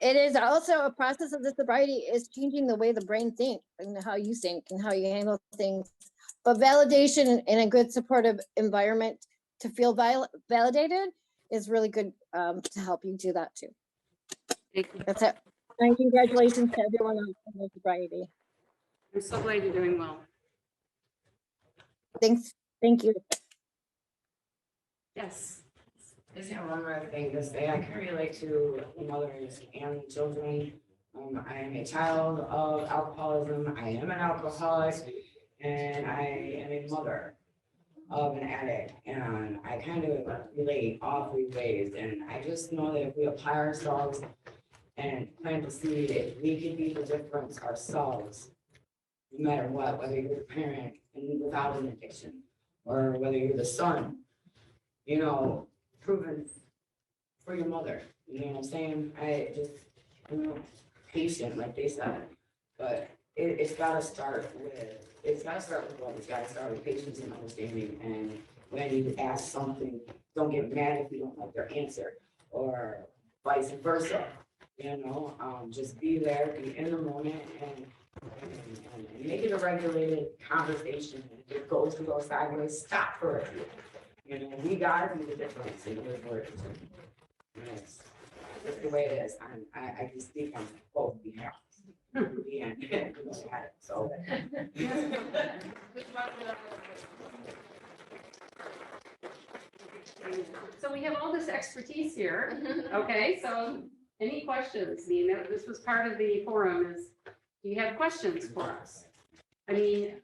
It is also a process of the sobriety is changing the way the brain thinks and how you think and how you handle things. But validation in a good supportive environment to feel validated is really good to help you do that too. That's it. And congratulations to everyone on the sobriety. I'm so glad you're doing well. Thanks. Thank you. Yes. I just have one more thing to say. I can relate to mothers and children. I am a child of alcoholism. I am an alcoholic, and I am a mother of an addict. And I kind of relate all three ways. And I just know that if we apply ourselves and plant the seed, if we can be the difference ourselves, no matter what, whether you're a parent and without an addiction, or whether you're the son, you know, proven for your mother, you know what I'm saying? I just, you know, patient, like they said, but it's gotta start with love. It's gotta start with patience and understanding. And when you ask something, don't get mad if you don't like their answer, or vice versa. You know, just be there, be in the moment and make it a regulated conversation. If it goes to go sideways, stop for it. You know, we gotta be the difference in the words. Yes, that's the way it is. I can speak on both behalves. And so. So we have all this expertise here. Okay, so any questions? I mean, this was part of the forum is, do you have questions for us? I mean,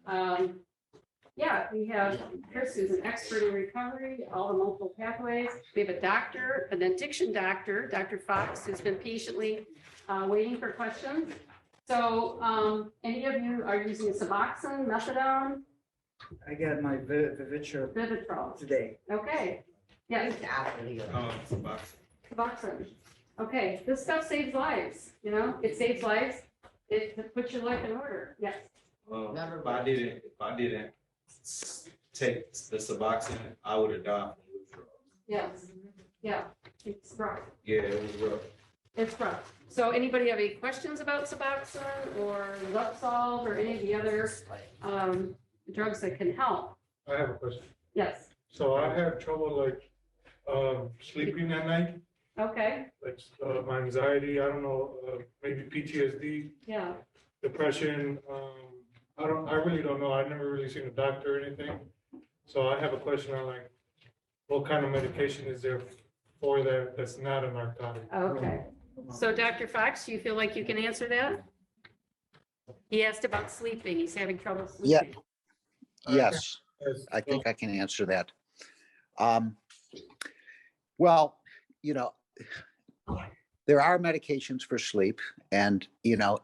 yeah, we have Chris, who's an expert in recovery, all the multiple pathways. We have a doctor, an addiction doctor, Dr. Fox, who's been patiently waiting for questions. So any of you are using Suboxone, methadone? I got my Vivitrol today. Okay, yes. Suboxone. Okay, this stuff saves lives, you know, it saves lives. It puts your life in order. Yes. If I didn't take the Suboxone, I would have died from withdrawal. Yes. Yeah, it's rough. Yeah, it was rough. It's rough. So anybody have any questions about Suboxone or Lupsol or any of the other drugs that can help? I have a question. Yes. So I have trouble like sleeping at night, Okay. like my anxiety, I don't know, maybe PTSD, Yeah. depression. I really don't know. I've never really seen a doctor or anything. So I have a question on like, what kind of medication is there for that that's not a narcotic? Okay. So Dr. Fox, do you feel like you can answer that? He asked about sleeping. He's having trouble Yeah. sleeping. Yes, I think I can answer that. Well, you know, there are medications for sleep and, you know,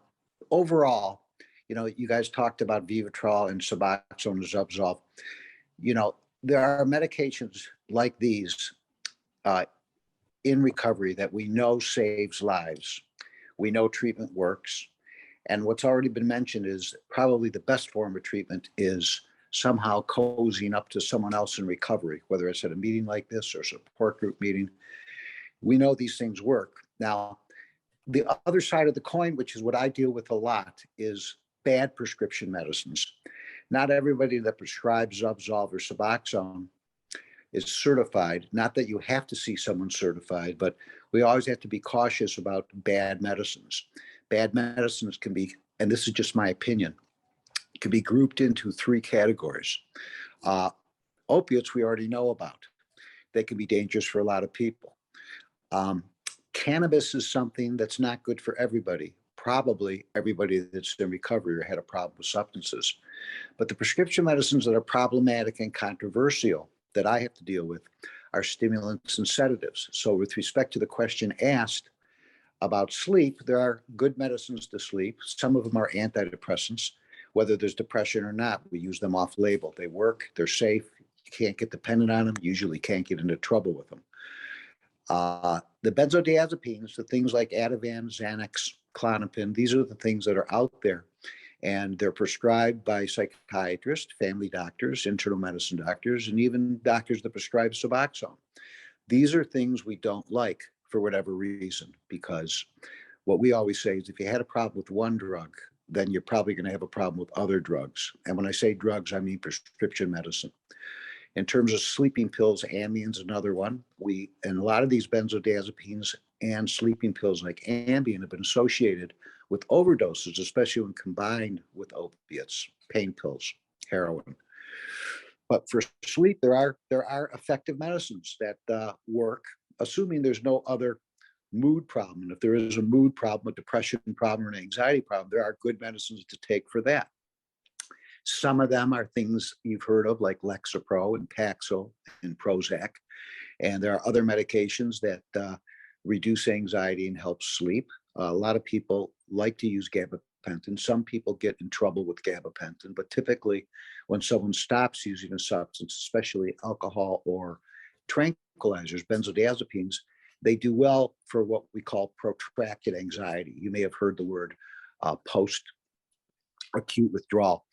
overall, you know, you guys talked about Vivitrol and Suboxone and Zubsolv. You know, there are medications like these in recovery that we know saves lives. We know treatment works. And what's already been mentioned is probably the best form of treatment is somehow cozying up to someone else in recovery, whether it's at a meeting like this or support group meeting. We know these things work. Now, the other side of the coin, which is what I deal with a lot, is bad prescription medicines. Not everybody that prescribes Zubsolv or Suboxone is certified. Not that you have to see someone certified, but we always have to be cautious about bad medicines. Bad medicines can be, and this is just my opinion, can be grouped into three categories. Opiates we already know about. They can be dangerous for a lot of people. Cannabis is something that's not good for everybody. Probably everybody that's in recovery or had a problem with substances. But the prescription medicines that are problematic and controversial that I have to deal with are stimulants and sedatives. So with respect to the question asked about sleep, there are good medicines to sleep. Some of them are antidepressants. Whether there's depression or not, we use them off label. They work, they're safe. You can't get dependent on them. Usually can't get into trouble with them. The benzodiazepines, the things like Ativan, Xanax, Klonopin, these are the things that are out there. And they're prescribed by psychiatrists, family doctors, internal medicine doctors, and even doctors that prescribe Suboxone. These are things we don't like for whatever reason, because what we always say is if you had a problem with one drug, then you're probably going to have a problem with other drugs. And when I say drugs, I mean prescription medicine. In terms of sleeping pills, Ambien's another one. And a lot of these benzodiazepines and sleeping pills like Ambien have been associated with overdoses, especially when combined with opiates, pain pills, heroin. But for sleep, there are effective medicines that work, assuming there's no other mood problem. And if there is a mood problem, a depression problem, or an anxiety problem, there are good medicines to take for that. Some of them are things you've heard of, like Lexapro and Paxil and Prozac. And there are other medications that reduce anxiety and help sleep. A lot of people like to use gabapentin. Some people get in trouble with gabapentin, but typically when someone stops using a substance, especially alcohol or tranquilizers, benzodiazepines, they do well for what we call protracted anxiety. You may have heard the word post-acute withdrawal.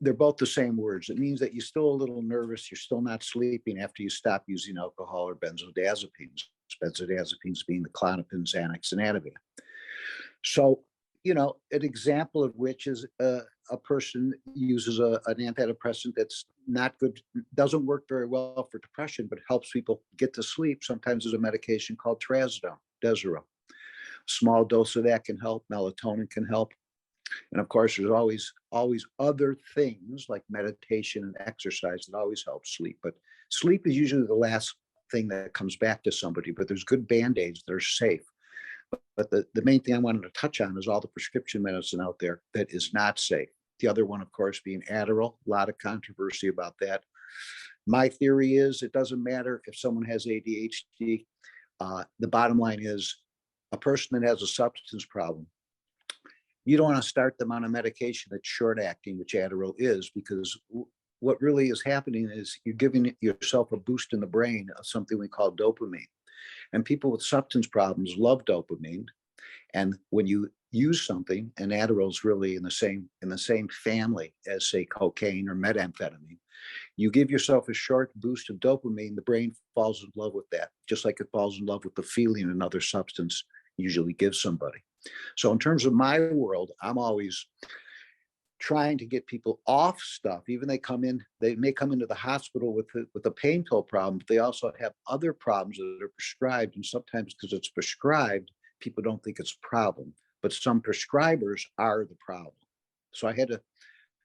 They're both the same words. It means that you're still a little nervous, you're still not sleeping after you stop using alcohol or benzodiazepines. Benzodiazepines being the Klonopin, Xanax, and Ativan. So, an example of which is a person uses an antidepressant that's not good, doesn't work very well for depression, but helps people get to sleep. Sometimes there's a medication called trazodone, Deseron. Small dose of that can help. Melatonin can help. And of course, there's always other things like meditation and exercise that always help sleep. But sleep is usually the last thing that comes back to somebody, but there's good Band-Aids that are safe. But the main thing I wanted to touch on is all the prescription medicine out there that is not safe. The other one, of course, being Adderall. A lot of controversy about that. My theory is it doesn't matter if someone has ADHD. The bottom line is a person that has a substance problem, you don't want to start them on a medication that's short acting, which Adderall is, because what really is happening is you're giving yourself a boost in the brain of something we call dopamine. And people with substance problems love dopamine. And when you use something, and Adderall is really in the same family as, say, cocaine or methamphetamine, you give yourself a short boost of dopamine, the brain falls in love with that, just like it falls in love with the feeling another substance usually gives somebody. So in terms of my world, I'm always trying to get people off stuff. Even they may come into the hospital with a pain pill problem, but they also have other problems that are prescribed. And sometimes because it's prescribed, people don't think it's a problem, but some prescribers are the problem. So I had to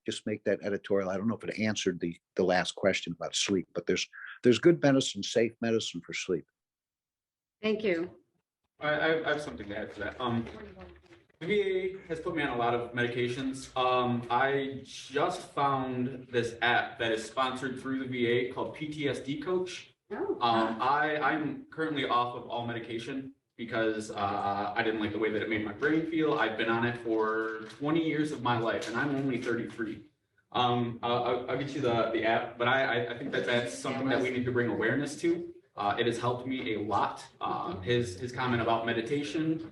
just make that editorial. I don't know if it answered the last question about sleep, but there's good medicine, safe medicine for sleep. Thank you. I have something to add to that. The VA has put me on a lot of medications. I just found this app that is sponsored through the VA called PTSD Coach. I'm currently off of all medication because I didn't like the way that it made my brain feel. I've been on it for 20 years of my life, and I'm only 33. I'll get you the app, but I think that's something that we need to bring awareness to. It has helped me a lot. His comment about meditation,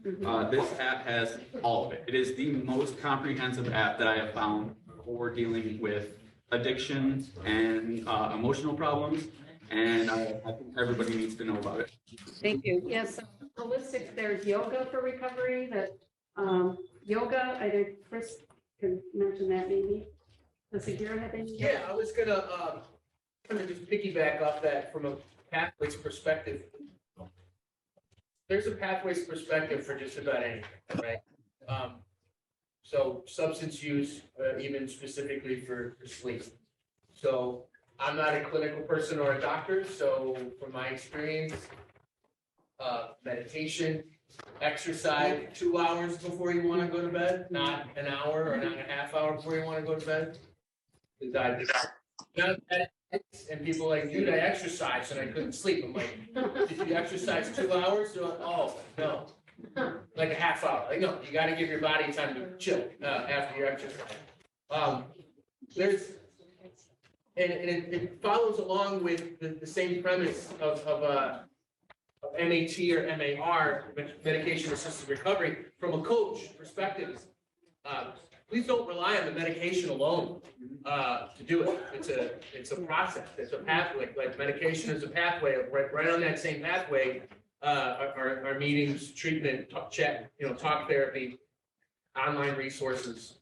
this app has all of it. It is the most comprehensive app that I have found for dealing with addiction and emotional problems. And I think everybody needs to know about it. Thank you. Yes, holistic, there's yoga for recovery, yoga, I think Chris can mention that maybe. Does Zagira have any? Yeah, I was gonna kind of just piggyback off that from a pathways perspective. There's a pathways perspective for just about anything, right? So substance use, even specifically for sleep. So I'm not a clinical person or a doctor, so from my experience, meditation, exercise 2 hours before you want to go to bed, not an hour or not a half hour before you want to go to bed. And people are like, dude, I exercised and I couldn't sleep. I'm like, did you exercise 2 hours? They're like, oh, no. Like a half hour. Like, no, you got to give your body time to chill after your exercise. It follows along with the same premise of MAT or MAR, medication assisted recovery, from a coach perspective. Please don't rely on the medication alone to do it. It's a process. It's a pathway. Like medication is a pathway. Right on that same pathway, our meetings, treatment, talk therapy, online resources,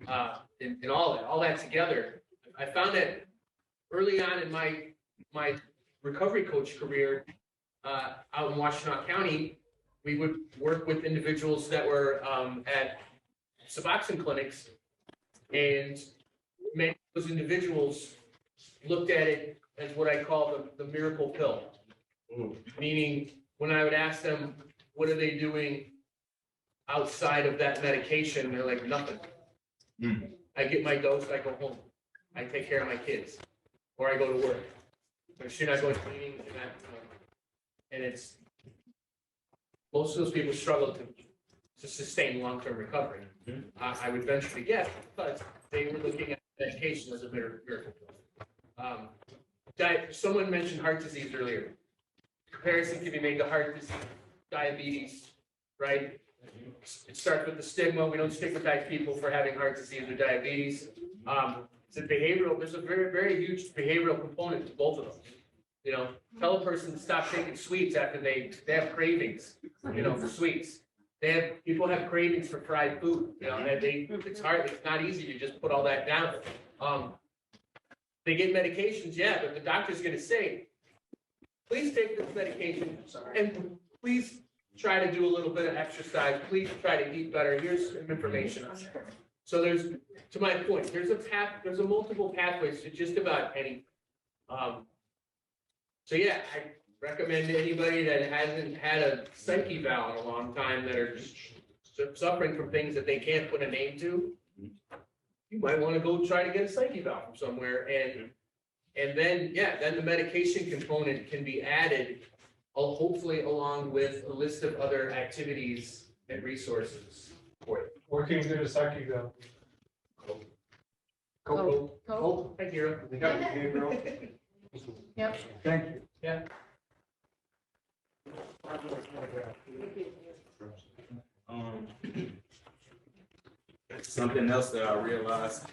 and all that together. I found that early on in my recovery coach career out in Washtenaw County, we would work with individuals that were at Suboxone clinics, and many of those individuals looked at it as what I call the miracle pill. Meaning, when I would ask them, what are they doing outside of that medication? They're like, nothing. I get my dose, I go home. I take care of my kids, or I go to work. Or should I go to meetings and that? And it's, most of those people struggle to sustain long-term recovery. I would venture to guess, because they were looking at medication as a miracle pill. Someone mentioned heart disease earlier. Comparison can be made to heart disease, diabetes, right? It starts with the stigma. We don't stigmatize people for having heart disease or diabetes. It's a behavioral, there's a very, very huge behavioral component to both of them. Tell a person to stop taking sweets after they have cravings, for sweets. people have cravings for fried food, you know, and it's hard, it's not easy to just put all that down. They get medications, yeah, but the doctor's gonna say, please take this medication and please try to do a little bit of exercise, please try to eat better, here's some information on it. So there's, to my point, there's a multiple pathways to just about any. So yeah, I recommend to anybody that hasn't had a psyche eval in a long time, that are just suffering from things that they can't put a name to, you might want to go try to get a psyche eval from somewhere, and then, yeah, then the medication component can be added, hopefully along with a list of other activities and resources for it. Where can you get a psyche eval? Go. Thank you. Yep. Thank you. Yeah. Something else that I realized,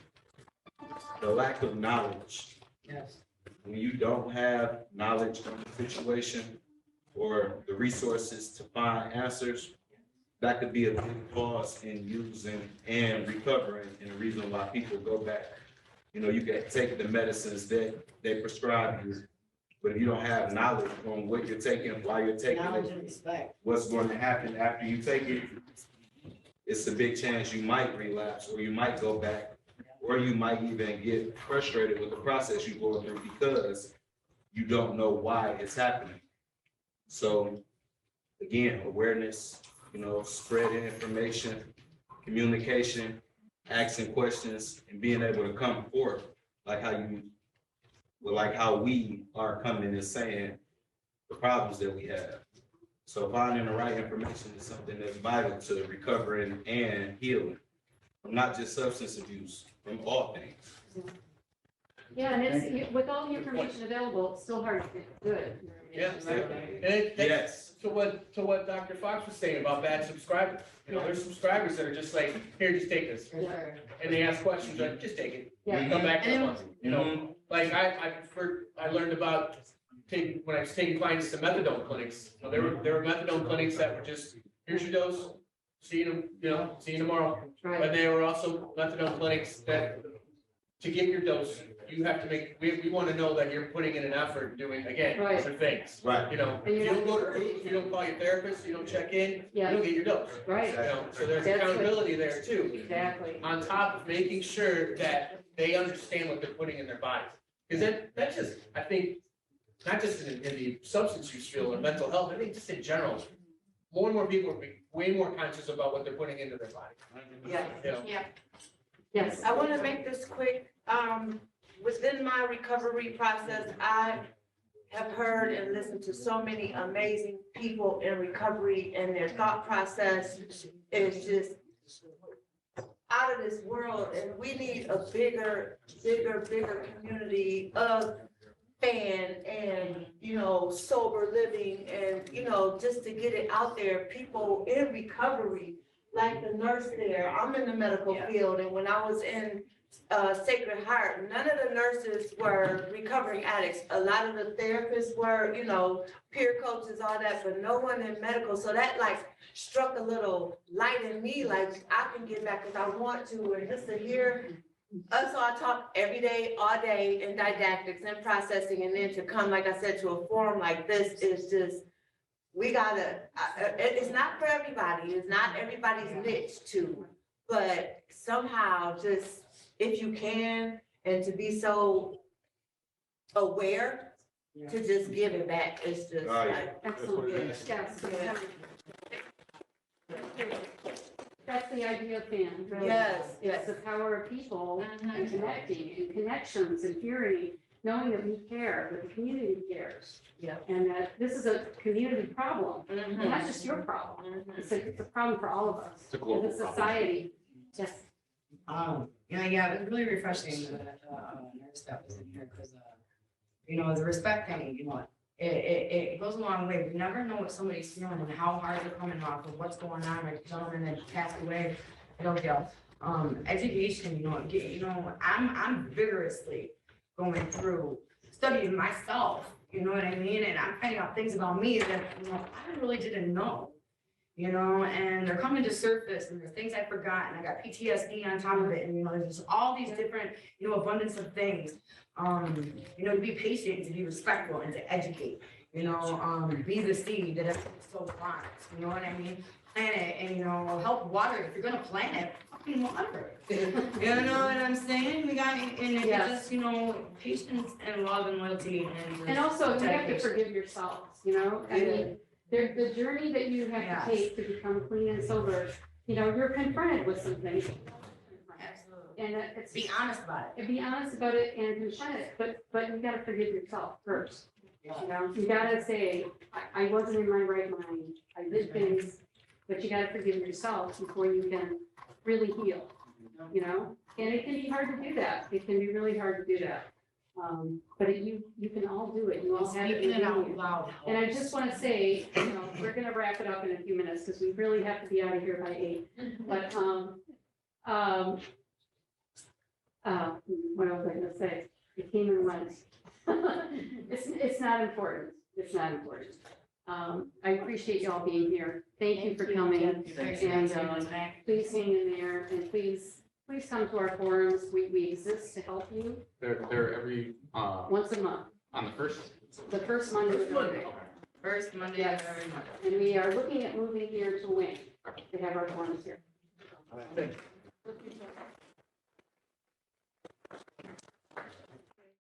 the lack of knowledge. Yes. When you don't have knowledge of the situation or the resources to find answers, that could be a big pause in using and recovering, and the reason why people go back. You know, you can take the medicines that they prescribe you, but if you don't have knowledge on what you're taking, why you're taking Knowledge and it, respect. what's going to happen after you take it, it's a big chance you might relapse, or you might go back, or you might even get frustrated with the process you're going through because you don't know why it's happening. So again, awareness, you know, spreading information, communication, asking questions, and being able to come forth like how we are coming and saying the problems that we have. So finding the right information is something that's vital to recovering and healing from not just substance abuse, from all things. Yeah, and it's, with all the information available, it's still hard to get good. Yeah. Yes. To what Dr. Fox was saying about bad subscribers. You know, there's subscribers that are just like, here, just take this. And they ask questions, like, just take it. Yeah. Come back next month. You know, like I learned about when I was taking clients to methadone clinics. You know, there were methadone clinics that were just, here's your dose, see you tomorrow. Right. But there were also methadone clinics that, to get your dose, you have to we want to know that you're putting in an effort doing, again, Right. other things. Right. You know, if you don't go to groups, you don't call your therapist, you don't check in, Yeah. you don't get your dose. Right. You know, so there's That's what- accountability there too. Exactly. On top of making sure that they understand what they're putting in their bodies. Because that's just, I think, not just in the substance use field or mental health, I think just in general, more and more people are way more conscious about what they're putting into their body. Yeah. You know? Yeah. Yes. I want to make this quick. Within my recovery process, I have heard and listened to so many amazing people in recovery, and their thought process is just out of this world. And we need a bigger community of fan and, you know, sober living and, you know, just to get it out there, people in recovery, like the nurse there. I'm in the medical field, and when I was in Sacred Heart, none of the nurses were recovering addicts. A lot of the therapists were, you know, peer coaches, all that, but no one in medical. So that like struck a little light in me, like I can get back if I want to, and just to hear us all talk every day, all day in didactics and processing, and then to come, like I said, to a forum like this is just, we gotta, it's not for everybody. It's not everybody's niche too, but somehow just, if you can, and to be so aware to just give it back, it's just like. Absolutely, yes. That's the idea of fans. Really. Yes, It's the power of people and connecting and connections and hearing, knowing that we care, that the community cares. Yeah. And that this is a community problem, not just your problem. It's a problem for all of us. It's a global as a society. Yes. You know, yeah, it was really refreshing that nurse that was in here because, you know, the respect thing, you know, it goes a long way. We never know what somebody's feeling and how hard they're coming off of what's going on. Like gentleman that passed away, I don't know. Education, you know, I'm vigorously going through studying myself. You know what I mean? And I'm finding out things about me that, you know, I really didn't know. you know, and they're coming to surface and there's things I forgot and I got PTSD on top of it. And, you know, there's just all these different, you know, abundance of things. You know, to be patient, to be respectful and to educate, you know, be the seed that everything so wants, you know what I mean? Plant it and, you know, help water it. If you're gonna plant it, fucking water it. You know what I'm saying? We got, and it's Yes. just, you know, patience and love and loyalty and. And also, you have to dedication. forgive yourselves, you know, I mean, the journey that you have Yes. to take to become clean and sober, you know, you're confronted with some things. And it's. Be honest about it. And be honest about it and confront it, but you gotta forgive yourself first. You know, you gotta say, I wasn't in my right mind, I did things, but you gotta forgive yourself before you can really heal, you know? And it can be hard to do that, it can be really hard to do that. But you can all do it, you all have it Speaking it within out you. loud. And I just wanna say, you know, we're gonna wrap it up in a few minutes, because we really have to be out of here by 8. But, what was I gonna say? It came and went. It's not important. It's not important. I appreciate y'all being here. Thank you for coming. And please hang in there and please come to our forums. We exist to help you They're every, once a month, on the first. the first Monday of every month. First Monday of every month. And we are looking at moving here to Wayne to have our forums here.